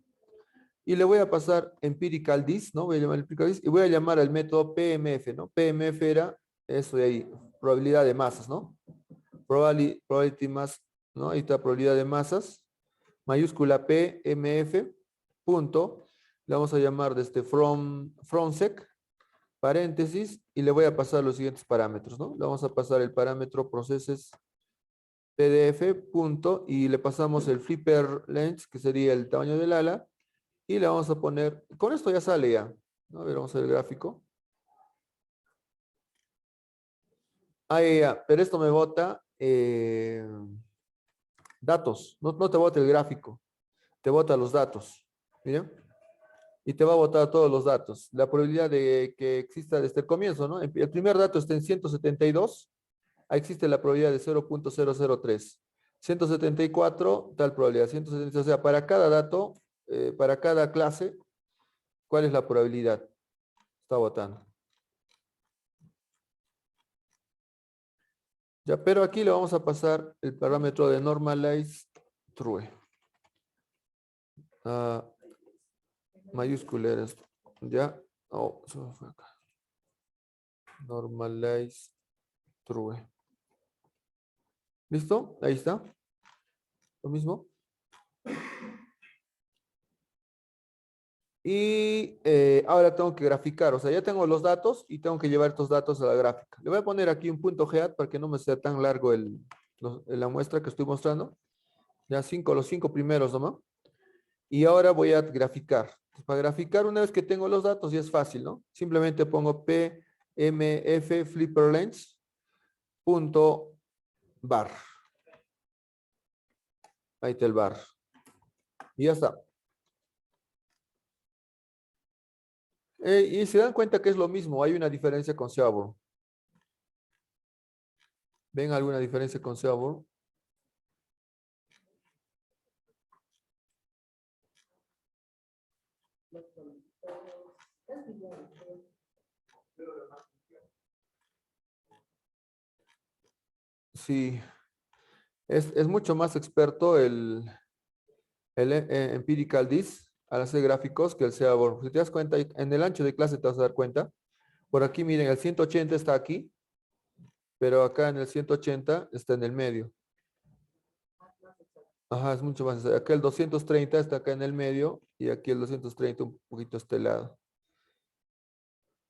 Y le voy a pasar empirical dis, ¿no? Voy a llamar empirical dis y voy a llamar al método PMF, ¿no? PMF era eso de ahí, probabilidad de masas, ¿no? Probability mass, ¿no? Ahí está probabilidad de masas, mayúscula PMF, punto. Le vamos a llamar desde fromsec, paréntesis, y le voy a pasar los siguientes parámetros, ¿no? Le vamos a pasar el parámetro processes PDF, punto, y le pasamos el flipper length, que sería el tamaño del ala, y le vamos a poner, con esto ya sale ya, ¿no? A ver, vamos a ver el gráfico. Ya, pero esto me bota datos, no te bota el gráfico, te bota los datos, ¿miren? Y te va a botar todos los datos. La probabilidad de que exista desde el comienzo, ¿no? El primer dato está en 172, ahí existe la probabilidad de 0.003. 174, tal probabilidad. 170, o sea, para cada dato, para cada clase, ¿cuál es la probabilidad? Está botando. Ya, pero aquí le vamos a pasar el parámetro de normalize true. Mayúscula era esto. Ya. Oh, eso fue acá. Normalize true. ¿Listo? Ahí está. Lo mismo. Y ahora tengo que graficar, o sea, ya tengo los datos y tengo que llevar estos datos a la gráfica. Le voy a poner aquí un punto GEAD para que no me sea tan largo la muestra que estoy mostrando. Ya los cinco primeros nomás. Y ahora voy a graficar. Para graficar, una vez que tengo los datos, ya es fácil, ¿no? Simplemente pongo PMF flipper lens punto bar. Ahí está el bar. Y ya está. Y se dan cuenta que es lo mismo. Hay una diferencia con Seaborn. ¿Ven alguna diferencia con Seaborn? Sí. Es mucho más experto el Empirical Dis al hacer gráficos que el Seaborn. Si te das cuenta, en el ancho de clase te vas a dar cuenta. Por aquí, miren, el 180 está aquí, pero acá en el 180 está en el medio. Ajá, es mucho más. Acá el 230 está acá en el medio y aquí el 230 un poquito este lado.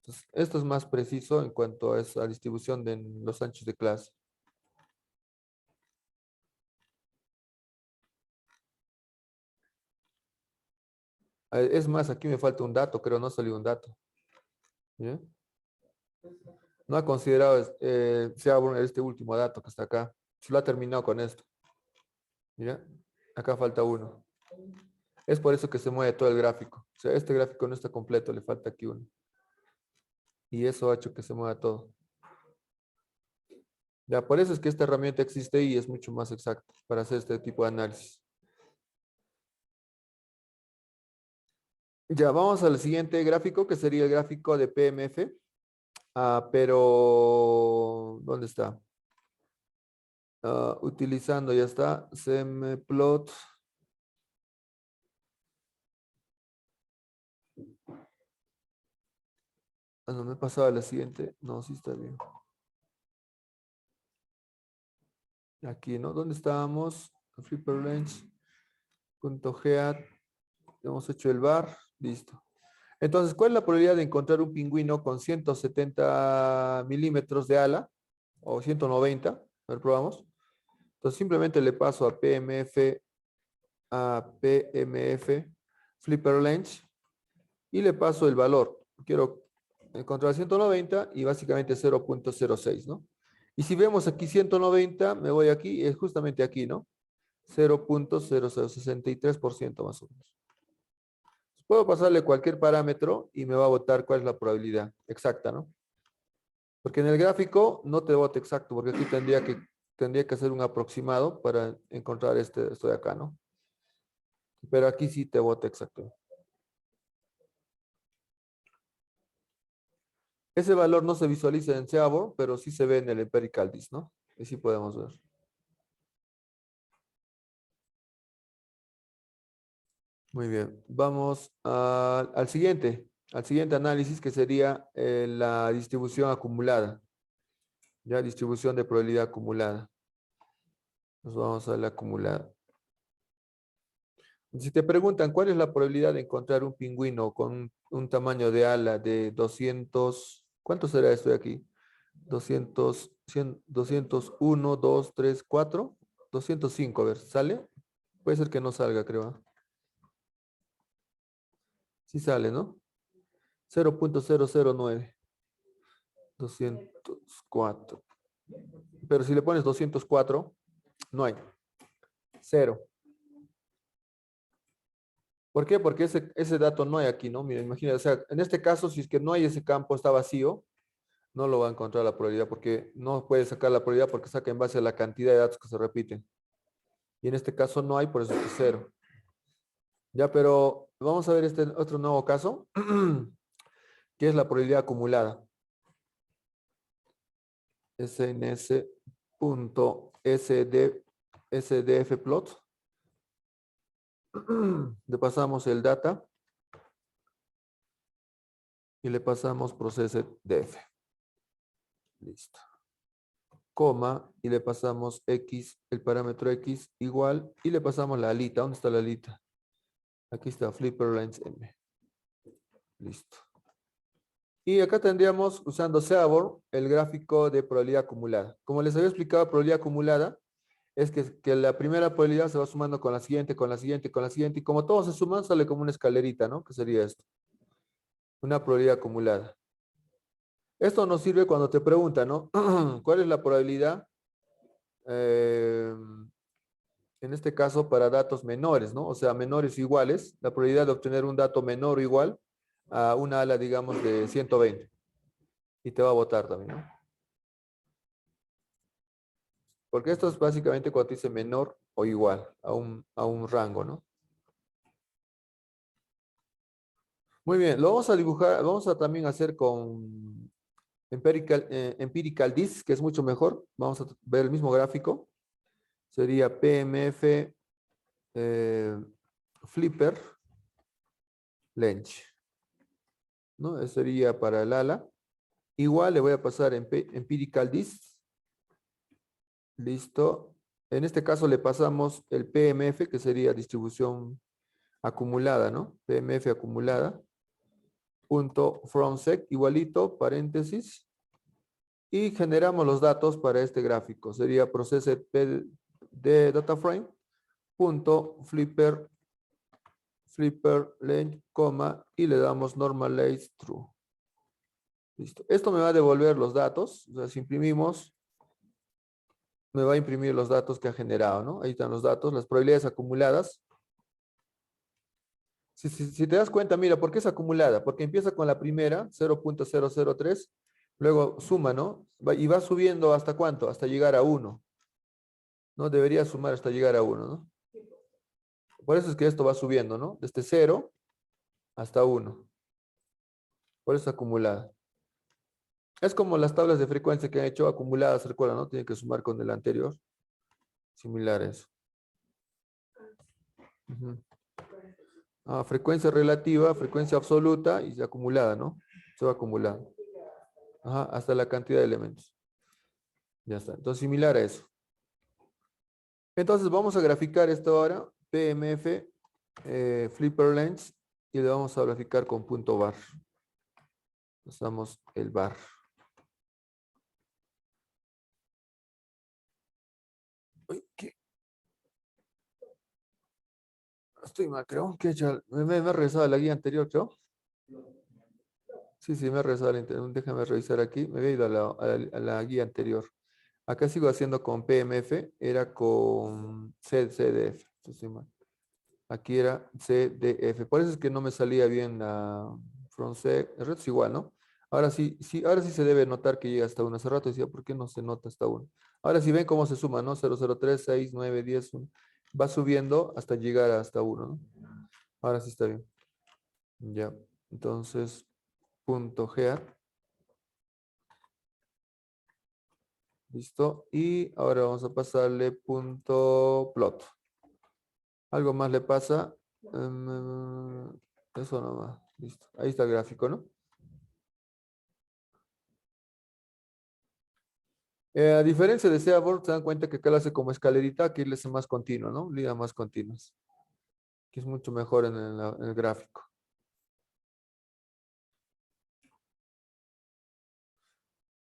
Entonces, esto es más preciso en cuanto a esa distribución de los anchos de clase. Es más, aquí me falta un dato, creo no salió un dato. ¿Ya? No ha considerado Seaborn este último dato que está acá. Se lo ha terminado con esto. Mira, acá falta uno. Es por eso que se mueve todo el gráfico. O sea, este gráfico no está completo, le falta aquí uno. Y eso ha hecho que se mueva todo. Ya, por eso es que esta herramienta existe y es mucho más exacta para hacer este tipo de análisis. Ya, vamos al siguiente gráfico, que sería el gráfico de PMF. Pero, ¿dónde está? Utilizando, ya está, CMplot. No me he pasado a la siguiente. No, sí está bien. Aquí, ¿no? ¿Dónde estábamos? Flipperrange.geat. Hemos hecho el bar. Listo. Entonces, ¿cuál es la probabilidad de encontrar un pingüino con 170 milímetros de ala? O 190. A ver, probamos. Entonces, simplemente le paso a PMF Flipper Lens y le paso el valor. Quiero encontrar 190 y básicamente 0.06, ¿no? Y si vemos aquí 190, me voy aquí, es justamente aquí, ¿no? 0.0063% más o menos. Puedo pasarle cualquier parámetro y me va a botar cuál es la probabilidad exacta, ¿no? Porque en el gráfico no te bota exacto, porque aquí tendría que hacer un aproximado para encontrar esto de acá, ¿no? Pero aquí sí te bota exacto. Ese valor no se visualiza en Seaborn, pero sí se ve en el Empirical Dis, ¿no? Y sí podemos ver. Muy bien. Vamos al siguiente análisis que sería la distribución acumulada. Ya, distribución de probabilidad acumulada. Nos vamos a la acumulada. Si te preguntan cuál es la probabilidad de encontrar un pingüino con un tamaño de ala de 200, ¿cuánto será esto de aquí? 200, 100, 201, 2, 3, 4, 205, a ver, ¿sale? Puede ser que no salga, creo. Sí sale, ¿no? 0.009, 204. Pero si le pones 204, no hay. Cero. ¿Por qué? Porque ese dato no hay aquí, ¿no? Mira, imagina, o sea, en este caso, si es que no hay ese campo, está vacío, no lo va a encontrar la probabilidad porque no puede sacar la probabilidad porque saca en base a la cantidad de datos que se repiten. Y en este caso no hay, por eso es cero. Ya, pero vamos a ver este otro nuevo caso, que es la probabilidad acumulada. sns.sdfplot. Le pasamos el data y le pasamos processdf. Listo. coma, y le pasamos X, el parámetro X igual, y le pasamos la alita. ¿Dónde está la alita? Aquí está, flipper length M. Listo. Y acá tendríamos, usando Seaborn, el gráfico de probabilidad acumulada. Como les había explicado, probabilidad acumulada es que la primera probabilidad se va sumando con la siguiente, con la siguiente, con la siguiente, y como todos se suman, sale como una escalerita, ¿no? Que sería esto. Una probabilidad acumulada. Esto nos sirve cuando te preguntan, ¿no? ¿Cuál es la probabilidad? En este caso, para datos menores, ¿no? O sea, menores o iguales, la probabilidad de obtener un dato menor o igual a una ala, digamos, de 120. Y te va a votar también, ¿no? Porque esto es básicamente cuando te dice menor o igual a un rango, ¿no? Muy bien, lo vamos a dibujar, vamos a también hacer con empirical disk, que es mucho mejor. Vamos a ver el mismo gráfico. Sería PMF flipper length, ¿no? Eso sería para el ala. Igual le voy a pasar en empirical disk. Listo. En este caso le pasamos el PMF, que sería distribución acumulada, ¿no? PMF acumulada. Punto from sec igualito, paréntesis. Y generamos los datos para este gráfico. Sería processed de data frame. Punto flipper length, coma, y le damos normalize true. Listo. Esto me va a devolver los datos. O sea, si imprimimos, me va a imprimir los datos que ha generado, ¿no? Ahí están los datos, las probabilidades acumuladas. Si te das cuenta, mira, ¿por qué es acumulada? Porque empieza con la primera, 0.003, luego suma, ¿no? Y va subiendo hasta cuánto, hasta llegar a 1. ¿No? Debería sumar hasta llegar a 1, ¿no? Por eso es que esto va subiendo, ¿no? Desde 0 hasta 1. Por eso es acumulada. Es como las tablas de frecuencia que han hecho acumuladas, recuerda, ¿no? Tienen que sumar con el anterior. Similar a eso. Frecuencia relativa, frecuencia absoluta y acumulada, ¿no? Se va acumulando. Ajá, hasta la cantidad de elementos. Ya está. Entonces, similar a eso. Entonces, vamos a graficar esto ahora. PMF, flipper length, y le vamos a graficar con punto bar. Usamos el bar. Uy, ¿qué? Estoy mal, creo. Me he regresado a la guía anterior, creo. Sí, me he regresado a la anterior. Déjame revisar aquí. Me había ido a la guía anterior. Acá sigo haciendo con PMF. Era con CDF. Estoy mal. Aquí era CDF. Por eso es que no me salía bien la FrontSec. El resto es igual, ¿no? Ahora sí se debe notar que llega hasta 1. Hace rato decía, ¿por qué no se nota hasta 1? Ahora sí ven cómo se suma, ¿no? 003, 6, 9, 10, 1. Va subiendo hasta llegar hasta 1, ¿no? Ahora sí está bien. Ya. Entonces, punto gear. Listo. Y ahora vamos a pasarle punto plot. Algo más le pasa. Eso nomás. Listo. Ahí está el gráfico, ¿no? A diferencia de Seaborn, se dan cuenta que acá lo hace como escalerita, aquí le hace más continuo, ¿no? Líneas más continuas. Que es mucho mejor en el gráfico.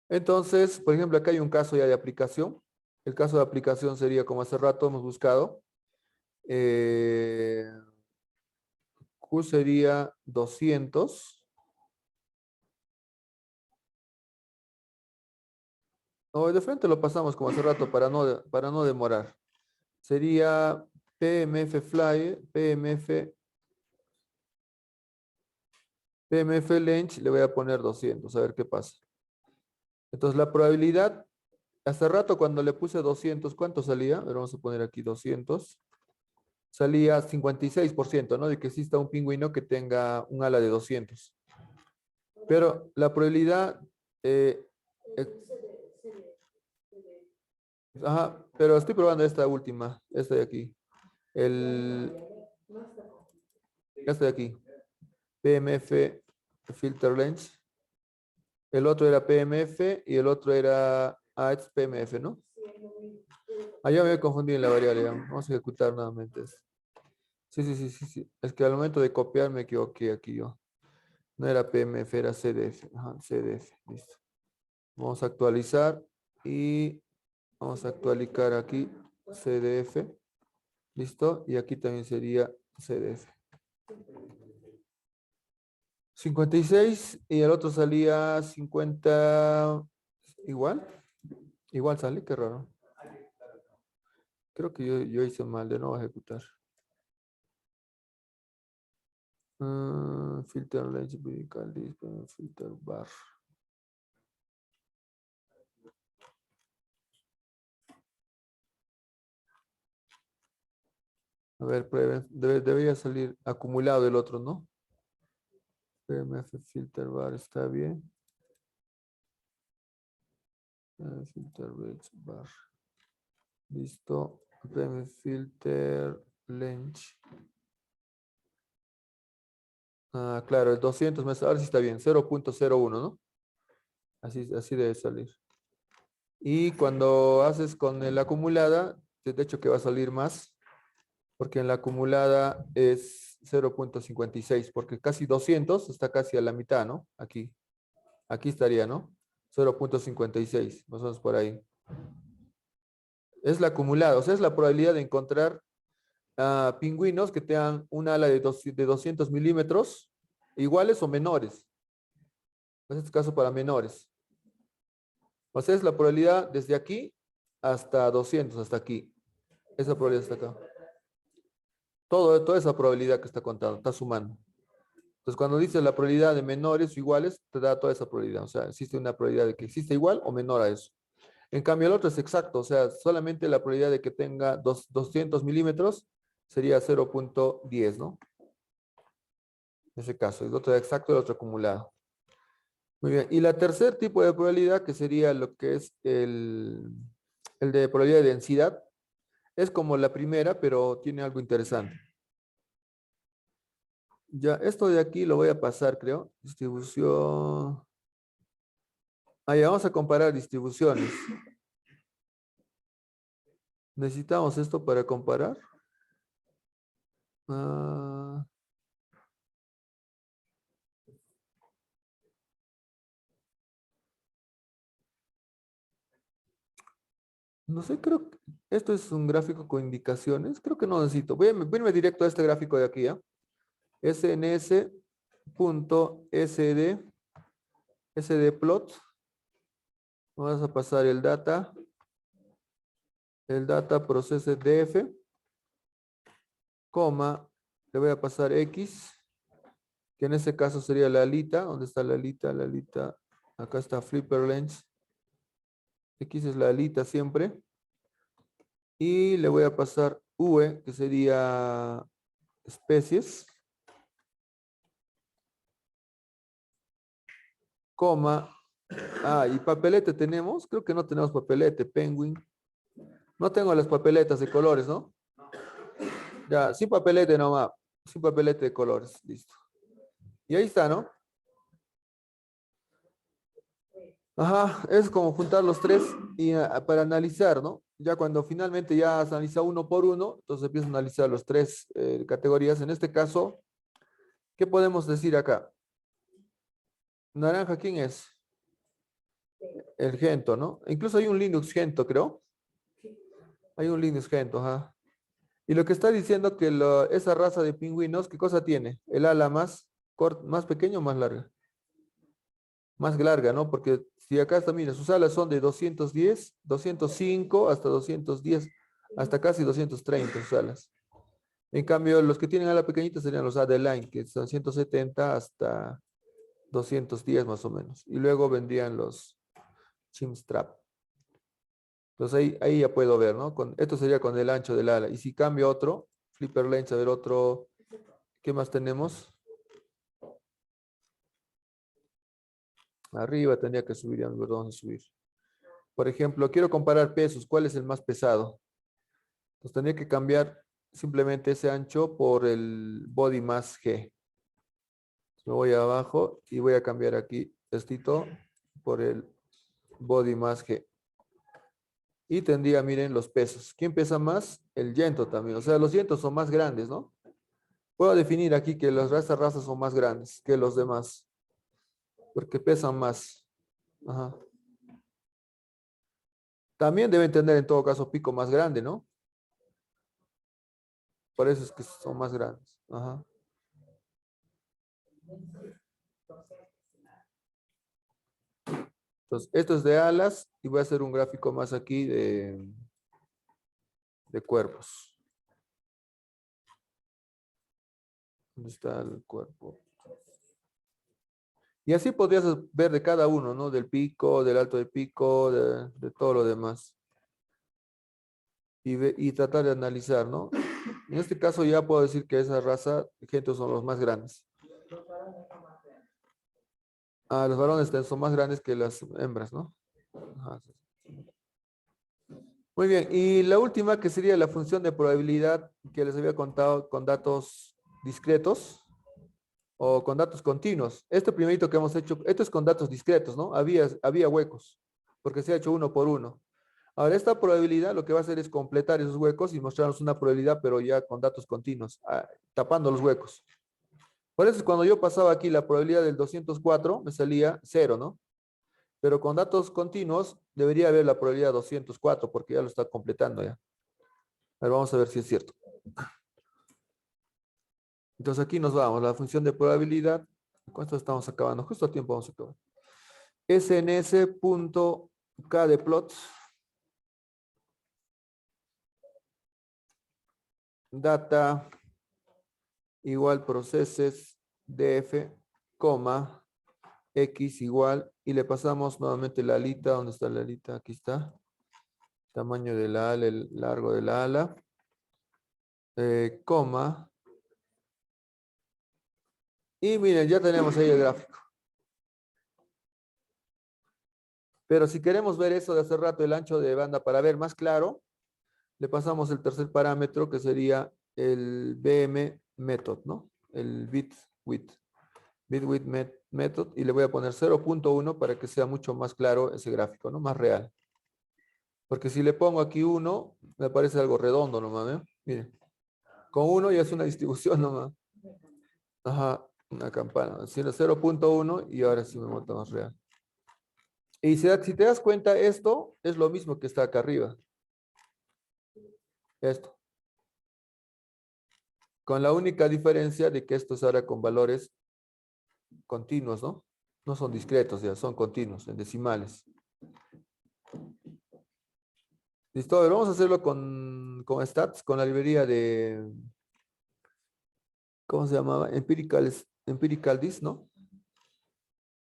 Entonces, por ejemplo, acá hay un caso ya de aplicación. El caso de aplicación sería como hace rato hemos buscado. Q sería 200. No, de frente lo pasamos como hace rato para no demorar. Sería PMF fly, PMF length, le voy a poner 200, a ver qué pasa. Entonces la probabilidad, hace rato cuando le puse 200, ¿cuánto salía? A ver, vamos a poner aquí 200. Salía 56%, ¿no? De que exista un pingüino que tenga un ala de 200. Pero la probabilidad... eh, eh, ajá, pero estoy probando esta última, esta de aquí. Esta de aquí. PMF filter length. El otro era PMF y el otro era Ah, este es PMF, ¿no? Ah, ya me había confundido en la variable. Ya. Vamos a ejecutar nuevamente esto. Sí. Es que al momento de copiar me equivoqué aquí yo. No era PMF, era CDF. Ajá, CDF. Listo. Vamos a actualizar y vamos a actualizar aquí CDF. Listo. Y aquí también sería CDF. 56 y el otro salía 50 igual. Igual sale, qué raro. Creo que yo hice mal de no ejecutar. Filter range vertical display, filter bar. A ver, prueben. Debería salir acumulado el otro, ¿no? PMF filter bar está bien. Filter range bar. Listo. PMF filter range. Ah, claro, el 200 me ahora sí está bien. 0.01, ¿no? Así debe salir. Y cuando haces con el acumulada, de hecho que va a salir más, porque en la acumulada es 0.56, porque casi 200 está casi a la mitad, ¿no? Aquí estaría, ¿no? 0.56, más o menos por ahí. Es la acumulada, o sea, es la probabilidad de encontrar pingüinos que tengan un ala de 200 milímetros, iguales o menores. En este caso para menores. O sea, es la probabilidad desde aquí hasta 200, hasta aquí. Esa probabilidad está acá. Toda esa probabilidad que está contando, está sumando. Entonces, cuando dice la probabilidad de menores o iguales, te da toda esa probabilidad. O sea, existe una probabilidad de que existe igual o menor a eso. En cambio, el otro es exacto. O sea, solamente la probabilidad de que tenga 200 milímetros sería 0.10, ¿no? En ese caso, el otro es exacto y el otro acumulado. Muy bien. Y la tercer tipo de probabilidad, que sería lo que es el de probabilidad de densidad, es como la primera, pero tiene algo interesante. Ya, esto de aquí lo voy a pasar, creo. Distribución. Ah, ya, vamos a comparar distribuciones. ¿Necesitamos esto para comparar? Ah, no sé, creo que esto es un gráfico con indicaciones. Creo que no necesito. Voy a irme directo a este gráfico de aquí, ¿ya? sns.sd, sdplot. Vamos a pasar el data process df, coma, le voy a pasar x, que en este caso sería la alita. ¿Dónde está la alita? La alita, acá está flipper lens. X es la alita siempre. Y le voy a pasar V, que sería especies, coma. Ah, y papelete tenemos. Creo que no tenemos papelete, penguin. No tengo las papeletas de colores, ¿no? Ya, sin papelete nomás. Sin papelete de colores. Listo. Y ahí está, ¿no? Ajá, es como juntar los tres y para analizar, ¿no? Ya cuando finalmente ya has analizado uno por uno, entonces empiezas a analizar los tres categorías. En este caso, ¿qué podemos decir acá? Naranja, ¿quién es? El Gento, ¿no? Incluso hay un Linux Gento, creo. Hay un Linux Gento, ajá. Y lo que está diciendo que esa raza de pingüinos, ¿qué cosa tiene? El ala más más pequeña o más larga. Más larga, ¿no? Porque si acá está, mira, sus alas son de 210, 205 hasta 210, hasta casi 230 sus alas. En cambio, los que tienen ala pequeñita serían los Adeline, que son 170 hasta 210 más o menos. Y luego vendrían los Chimstrap. Entonces ahí ya puedo ver, ¿no? Esto sería con el ancho del ala. Y si cambio otro, flipper length, a ver otro, ¿qué más tenemos? Arriba tendría que subir, ya me acuerdo dónde subir. Por ejemplo, quiero comparar pesos, ¿cuál es el más pesado? Entonces tendría que cambiar simplemente ese ancho por el body mass G. Me voy abajo y voy a cambiar aquí estito por el body mass G. Y tendría, miren, los pesos. ¿Quién pesa más? El yento también. O sea, los yentos son más grandes, ¿no? Puedo definir aquí que estas razas son más grandes que los demás, porque pesan más. Ajá. También deben tener en todo caso pico más grande, ¿no? Por eso es que son más grandes. Ajá. Entonces, esto es de alas y voy a hacer un gráfico más aquí de cuerpos. ¿Dónde está el cuerpo? Y así podrías ver de cada uno, ¿no? Del pico, del alto del pico, de todo lo demás. Y tratar de analizar, ¿no? En este caso ya puedo decir que esa raza, gente, son los más grandes. Ah, los varones son más grandes que las hembras, ¿no? Ajá. Muy bien, y la última que sería la función de probabilidad que les había contado con datos discretos o con datos continuos. Este primerito que hemos hecho, esto es con datos discretos, ¿no? Había huecos, porque se ha hecho uno por uno. Ahora, esta probabilidad lo que va a hacer es completar esos huecos y mostrarnos una probabilidad, pero ya con datos continuos, tapando los huecos. Por eso cuando yo pasaba aquí la probabilidad del 204, me salía 0, ¿no? Pero con datos continuos debería haber la probabilidad 204 porque ya lo está completando ya. A ver, vamos a ver si es cierto. Entonces aquí nos vamos, la función de probabilidad. Con esto estamos acabando, justo a tiempo vamos a acabar. sns.k de plot. Data igual processes df, coma, x igual, y le pasamos nuevamente la alita. ¿Dónde está la alita? Aquí está. Tamaño de la ala, el largo de la ala. Coma. Y miren, ya tenemos ahí el gráfico. Pero si queremos ver eso de hace rato, el ancho de banda, para ver más claro, le pasamos el tercer parámetro que sería el BM method, ¿no? El bit width. Bit width method, y le voy a poner 0.1 para que sea mucho más claro ese gráfico, ¿no? Más real. Porque si le pongo aquí 1, me parece algo redondo nomás, ¿eh? Miren. Con 1 ya es una distribución nomás. Ajá, una campana. 0.1 y ahora sí me monta más real. Y si te das cuenta, esto es lo mismo que está acá arriba. Esto. Con la única diferencia de que esto es ahora con valores continuos, ¿no? No son discretos, ya son continuos, en decimales. Listo, a ver, vamos a hacerlo con stats, con la librería de, ¿cómo se llamaba? Empirical Dis, ¿no?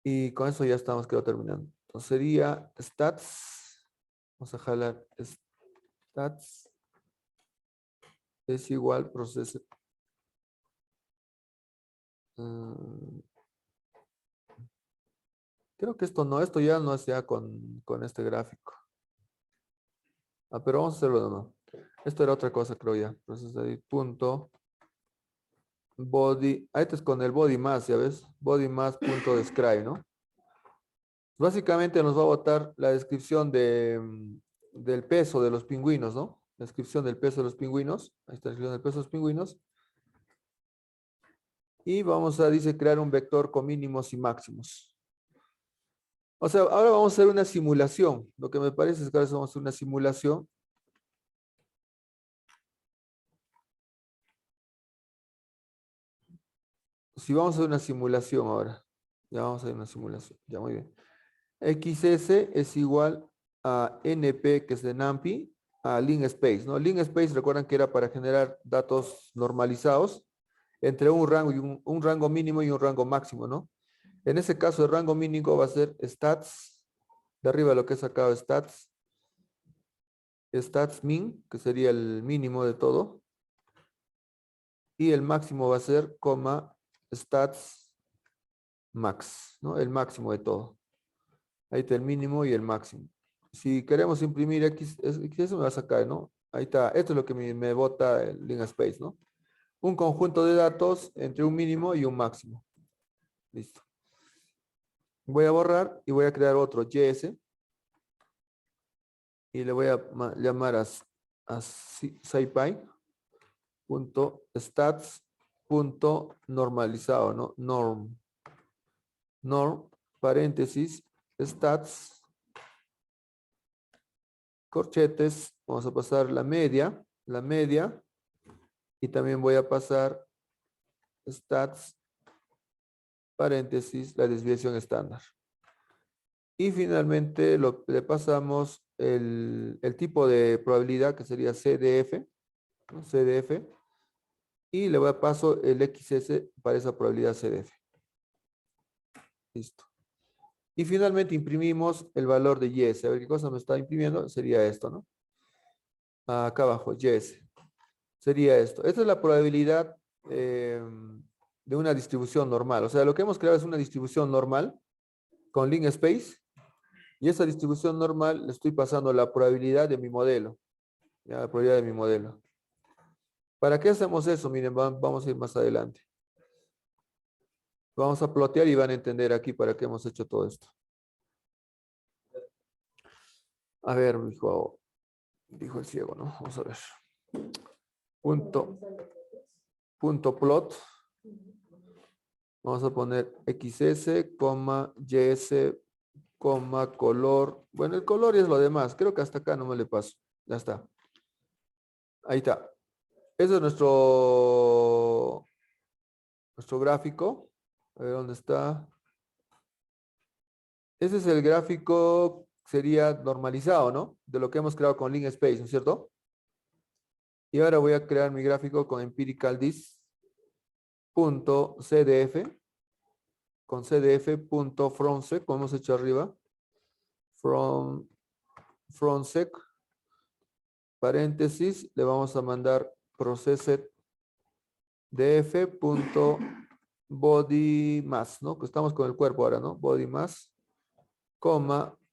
Y con eso ya estamos, quedó terminando. Entonces sería stats, vamos a jalar stats, es igual proceso. Creo que esto ya no es ya con este gráfico. Pero vamos a hacerlo de nuevo. Esto era otra cosa, creo ya. Entonces ahí, punto. Body. Ahí este es con el body mass, ¿ya ves? Body mass punto describe, ¿no? Básicamente nos va a botar la descripción del peso de los pingüinos, ¿no? La descripción del peso de los pingüinos. Ahí está la descripción del peso de los pingüinos. Y vamos a, dice, crear un vector con mínimos y máximos. O sea, ahora vamos a hacer una simulación. Lo que me parece es que ahora vamos a hacer una simulación. Si vamos a hacer una simulación ahora. Ya vamos a hacer una simulación. Ya, muy bien. XS es igual a NP, que es de NumPy, a link space, ¿no? Link space, recuerdan que era para generar datos normalizados entre un rango y un rango mínimo y un rango máximo, ¿no? En ese caso, el rango mínimo va a ser stats, de arriba lo que he sacado stats min, que sería el mínimo de todo, y el máximo va a ser, coma, stats max, ¿no? El máximo de todo. Ahí está el mínimo y el máximo. Si queremos imprimir X, eso me va a sacar, ¿no? Ahí está. Esto es lo que me bota el link space, ¿no? Un conjunto de datos entre un mínimo y un máximo. Listo. Voy a borrar y voy a crear otro JS. y le voy a llamar a scipy.stats.normalizado, ¿no? Norm, paréntesis, stats, corchetes, vamos a pasar la media, y también voy a pasar stats, paréntesis, la desviación estándar. Y finalmente le pasamos el tipo de probabilidad que sería CDF, ¿no? CDF, y le voy a paso el XS para esa probabilidad CDF. Listo. Y finalmente imprimimos el valor de YS. A ver qué cosa me está imprimiendo. Sería esto, ¿no? Acá abajo, YS. Sería esto. Esta es la probabilidad de una distribución normal. O sea, lo que hemos creado es una distribución normal con link space. Y esa distribución normal le estoy pasando la probabilidad de mi modelo. Ya, la probabilidad de mi modelo. ¿Para qué hacemos eso? Miren, vamos a ir más adelante. Vamos a plotear y van a entender aquí para qué hemos hecho todo esto. A ver, dijo el ciego, ¿no? Vamos a ver. Punto plot. Vamos a poner XS, YS, color. Bueno, el color es lo demás. Creo que hasta acá no me le paso. Ya está. Ahí está. Ese es nuestro gráfico. A ver dónde está. Ese es el gráfico, sería normalizado, ¿no? De lo que hemos creado con Link Space, ¿no es cierto? Y ahora voy a crear mi gráfico con empiricaldis.cdf, con cdf.fromsec, como hemos hecho arriba. Fromsec, paréntesis, le vamos a mandar processedf.bodymass, ¿no? Que estamos con el cuerpo ahora, ¿no? Bodymass,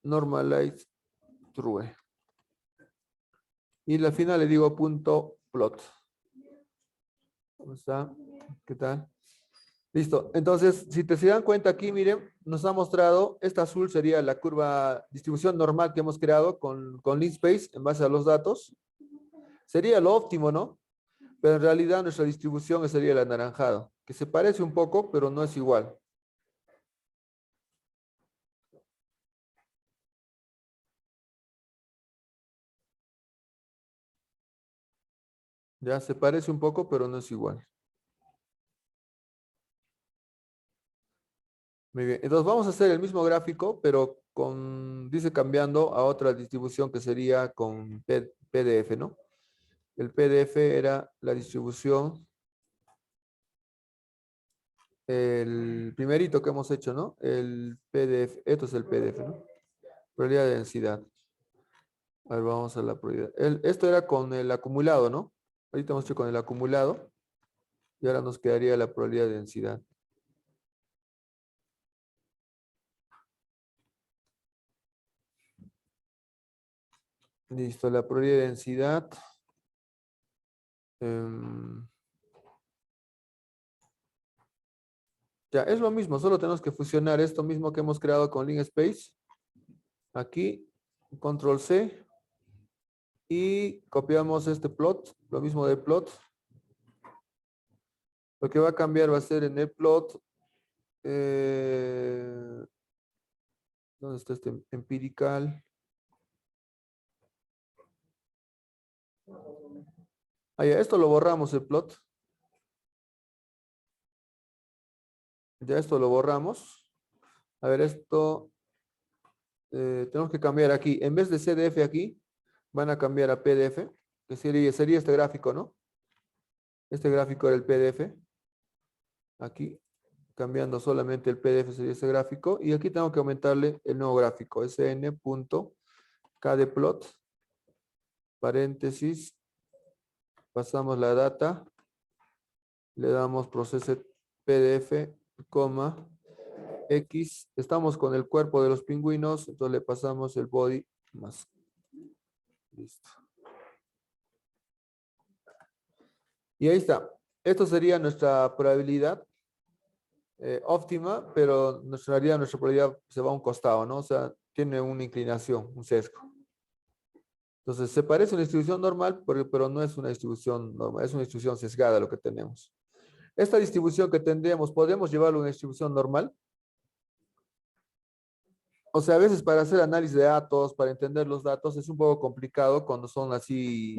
normalize true. Y al final le digo punto plot. ¿Cómo está? ¿Qué tal? Listo. Entonces, si se dan cuenta aquí, miren, nos ha mostrado, esta azul sería la curva distribución normal que hemos creado con LeanSpace en base a los datos. Sería lo óptimo, ¿no? Pero en realidad nuestra distribución sería el anaranjado, que se parece un poco, pero no es igual. Ya se parece un poco, pero no es igual. Muy bien. Entonces vamos a hacer el mismo gráfico, pero dice cambiando a otra distribución que sería con PDF, ¿no? El PDF era la distribución, el primerito que hemos hecho, ¿no? El PDF, esto es el PDF, ¿no? Probabilidad de densidad. A ver, vamos a la probabilidad. Esto era con el acumulado, ¿no? Ahorita hemos hecho con el acumulado y ahora nos quedaría la probabilidad de densidad. Listo, la probabilidad de densidad. Ya, es lo mismo, solo tenemos que fusionar esto mismo que hemos creado con LeanSpace. Aquí, control C. Y copiamos este plot, lo mismo de plot. Lo que va a cambiar va a ser en el plot. ¿Dónde está este empirical? Ah, ya, esto lo borramos el plot. Ya esto lo borramos. A ver, esto tenemos que cambiar aquí. En vez de CDF aquí, van a cambiar a PDF, que sería este gráfico, ¿no? Este gráfico era el PDF. Aquí, cambiando solamente el PDF sería este gráfico. Y aquí tengo que aumentarle el nuevo gráfico, sn.kdplot, paréntesis, pasamos la data, le damos processed PDF, coma, X, estamos con el cuerpo de los pingüinos, entonces le pasamos el body más. Listo. Y ahí está. Esto sería nuestra probabilidad óptima, pero nuestra probabilidad se va a un costado, ¿no? O sea, tiene una inclinación, un sesgo. Entonces, se parece a una distribución normal, pero no es una distribución normal, es una distribución sesgada lo que tenemos. Esta distribución que tendríamos, ¿podemos llevarlo a una distribución normal? O sea, a veces para hacer análisis de datos, para entender los datos, es un poco complicado cuando son así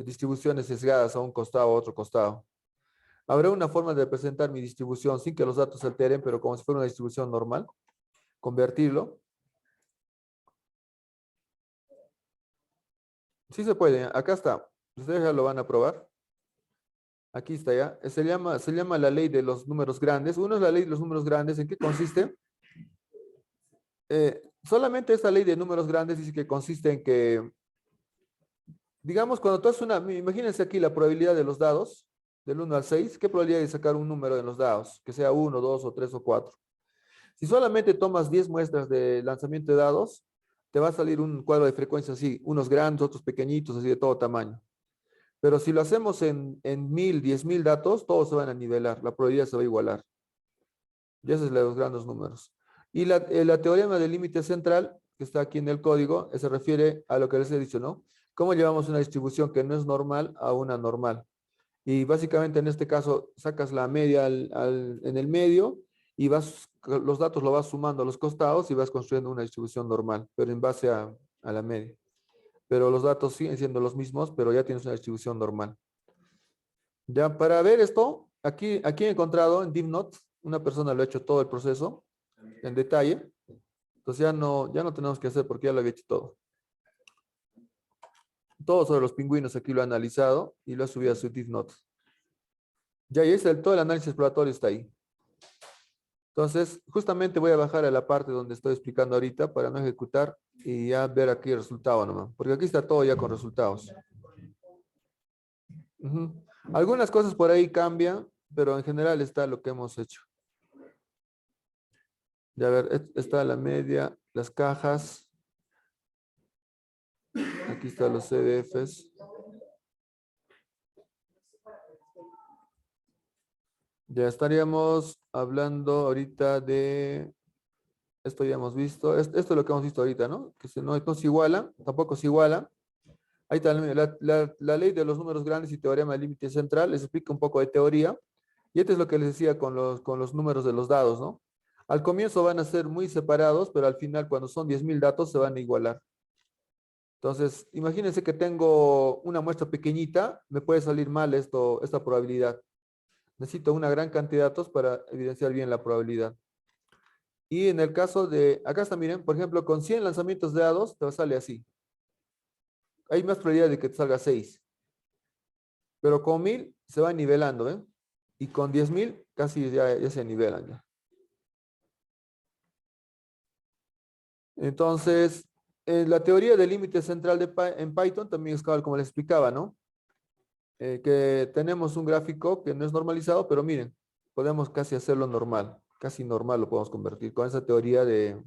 distribuciones sesgadas a un costado o a otro costado. Habrá una forma de representar mi distribución sin que los datos se alteren, pero como si fuera una distribución normal, convertirlo. Sí se puede, acá está. Ustedes ya lo van a probar. Aquí está ya. Se llama la ley de los números grandes. Uno es la ley de los números grandes. ¿En qué consiste? Solamente esta ley de números grandes dice que consiste en que, digamos, cuando tú haces imagínense aquí la probabilidad de los dados, del 1 al 6. ¿Qué probabilidad de sacar un número en los dados? Que sea 1, 2 o 3 o 4. Si solamente tomas 10 muestras de lanzamiento de dados, te va a salir un cuadro de frecuencia así, unos grandes, otros pequeñitos, así de todo tamaño. Pero si lo hacemos en 1000, 10.000 datos, todos se van a nivelar, la probabilidad se va a igualar. Y ese es la de los grandes números. Y la teorema del límite central, que está aquí en el código, se refiere a lo que les he dicho, ¿no? ¿Cómo llevamos una distribución que no es normal a una normal? Y básicamente en este caso sacas la media en el medio y los datos lo vas sumando a los costados y vas construyendo una distribución normal, pero en base a la media. Pero los datos siguen siendo los mismos, pero ya tienes una distribución normal. Ya para ver esto, aquí he encontrado en DeepNote, una persona lo ha hecho todo el proceso en detalle. Entonces ya no tenemos que hacer porque ya lo había hecho todo. Todo sobre los pingüinos aquí lo ha analizado y lo ha subido a su DeepNote. Ya, y todo el análisis exploratorio está ahí. Entonces, justamente voy a bajar a la parte donde estoy explicando ahorita para no ejecutar y ya ver aquí el resultado nomás. Porque aquí está todo ya con resultados. Ujú. Algunas cosas por ahí cambian, pero en general está lo que hemos hecho. Ya a ver, está la media, las cajas. Aquí están los CDFs. Ya estaríamos hablando ahorita de, esto ya hemos visto, esto es lo que hemos visto ahorita, ¿no? Que no se iguala, tampoco se iguala. Ahí está la ley de los números grandes y teorema del límite central, les explica un poco de teoría. Y esto es lo que les decía con los números de los dados, ¿no? Al comienzo van a ser muy separados, pero al final cuando son 10.000 datos se van a igualar. Entonces, imagínense que tengo una muestra pequeñita, me puede salir mal esta probabilidad. Necesito una gran cantidad de datos para evidenciar bien la probabilidad. Y en el caso de, acá está, miren, por ejemplo, con 100 lanzamientos de dados, te sale así. Hay más probabilidad de que te salga 6. Pero con 1000 se va nivelando, ¿eh? Y con 10.000 casi ya se nivelan ya. Entonces, la teoría del límite central en Python también es como les explicaba, ¿no? Que tenemos un gráfico que no es normalizado, pero miren, podemos casi hacerlo normal, casi normal lo podemos convertir con esa teoría del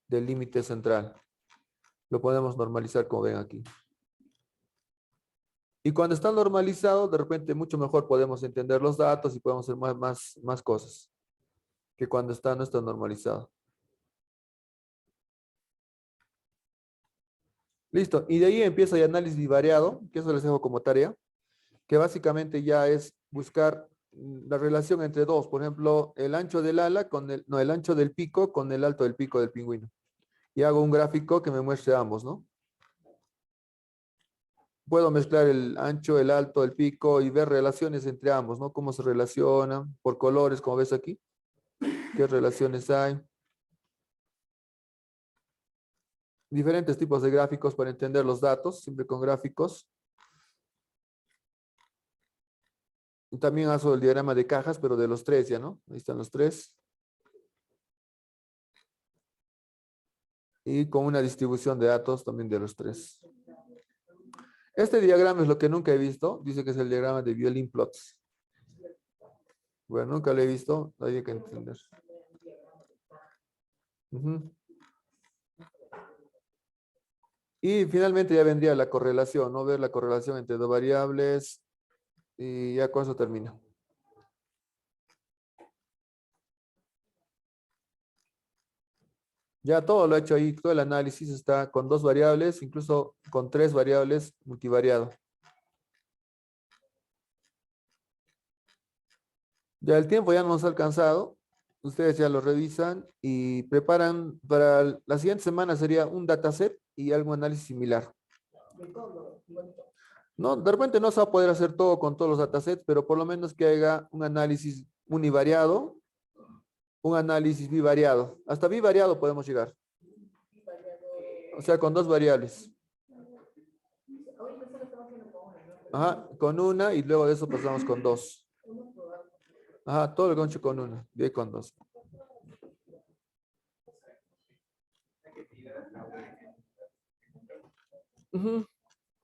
límite central. Lo podemos normalizar como ven aquí. Y cuando está normalizado, de repente mucho mejor podemos entender los datos y podemos hacer más cosas que cuando no está normalizado. Listo. Y de ahí empieza el análisis bivariado, que eso les dejo como tarea, que básicamente ya es buscar la relación entre dos. Por ejemplo, el ancho del ala el ancho del pico con el alto del pico del pingüino. Y hago un gráfico que me muestre ambos, ¿no? Puedo mezclar el ancho, el alto, el pico y ver relaciones entre ambos, ¿no? Cómo se relacionan por colores, como ves aquí. ¿Qué relaciones hay? Diferentes tipos de gráficos para entender los datos, siempre con gráficos. Y también hago el diagrama de cajas, pero de los tres ya, ¿no? Ahí están los tres. Y con una distribución de datos también de los tres. Este diagrama es lo que nunca he visto. Dice que es el diagrama de violin plots. Bueno, nunca lo he visto. Hay que entender. Ujú. Y finalmente ya vendría la correlación, ¿no? Ver la correlación entre dos variables. Y ya con eso termino. Ya todo lo he hecho ahí, todo el análisis está con 2 variables, incluso con 3 variables multivariado. Ya el tiempo ya nos ha alcanzado. Ustedes ya lo revisan y preparan para la siguiente semana sería un dataset y algún análisis similar. No, de repente no se va a poder hacer todo con todos los datasets, pero por lo menos que haga un análisis univariado, un análisis bivariado. Hasta bivariado podemos llegar. O sea, con 2 variables. Ajá, con una y luego de eso pasamos con 2. Ajá, todo lo que hemos hecho con una, de ahí con 2. Ujú.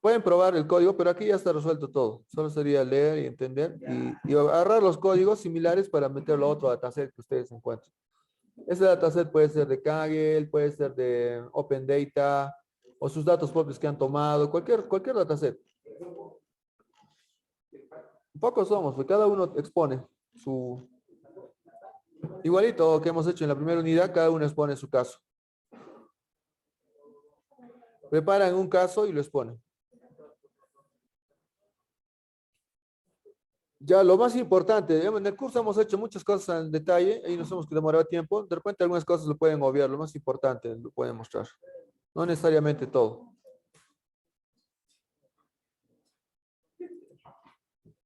Pueden probar el código, pero aquí ya está resuelto todo. Solo sería leer y entender y agarrar los códigos similares para meterlo a otro dataset que ustedes encuentren. Ese dataset puede ser de Kaggle, puede ser de Open Data o sus datos propios que han tomado, cualquier dataset. Pocos somos, porque cada uno expone su... Igualito que hemos hecho en la primera unidad, cada uno expone su caso. Preparan un caso y lo exponen. Ya lo más importante, digamos, en el curso hemos hecho muchas cosas en detalle, ahí nos hemos demorado tiempo, de repente algunas cosas lo pueden obviar, lo más importante lo pueden mostrar, no necesariamente todo.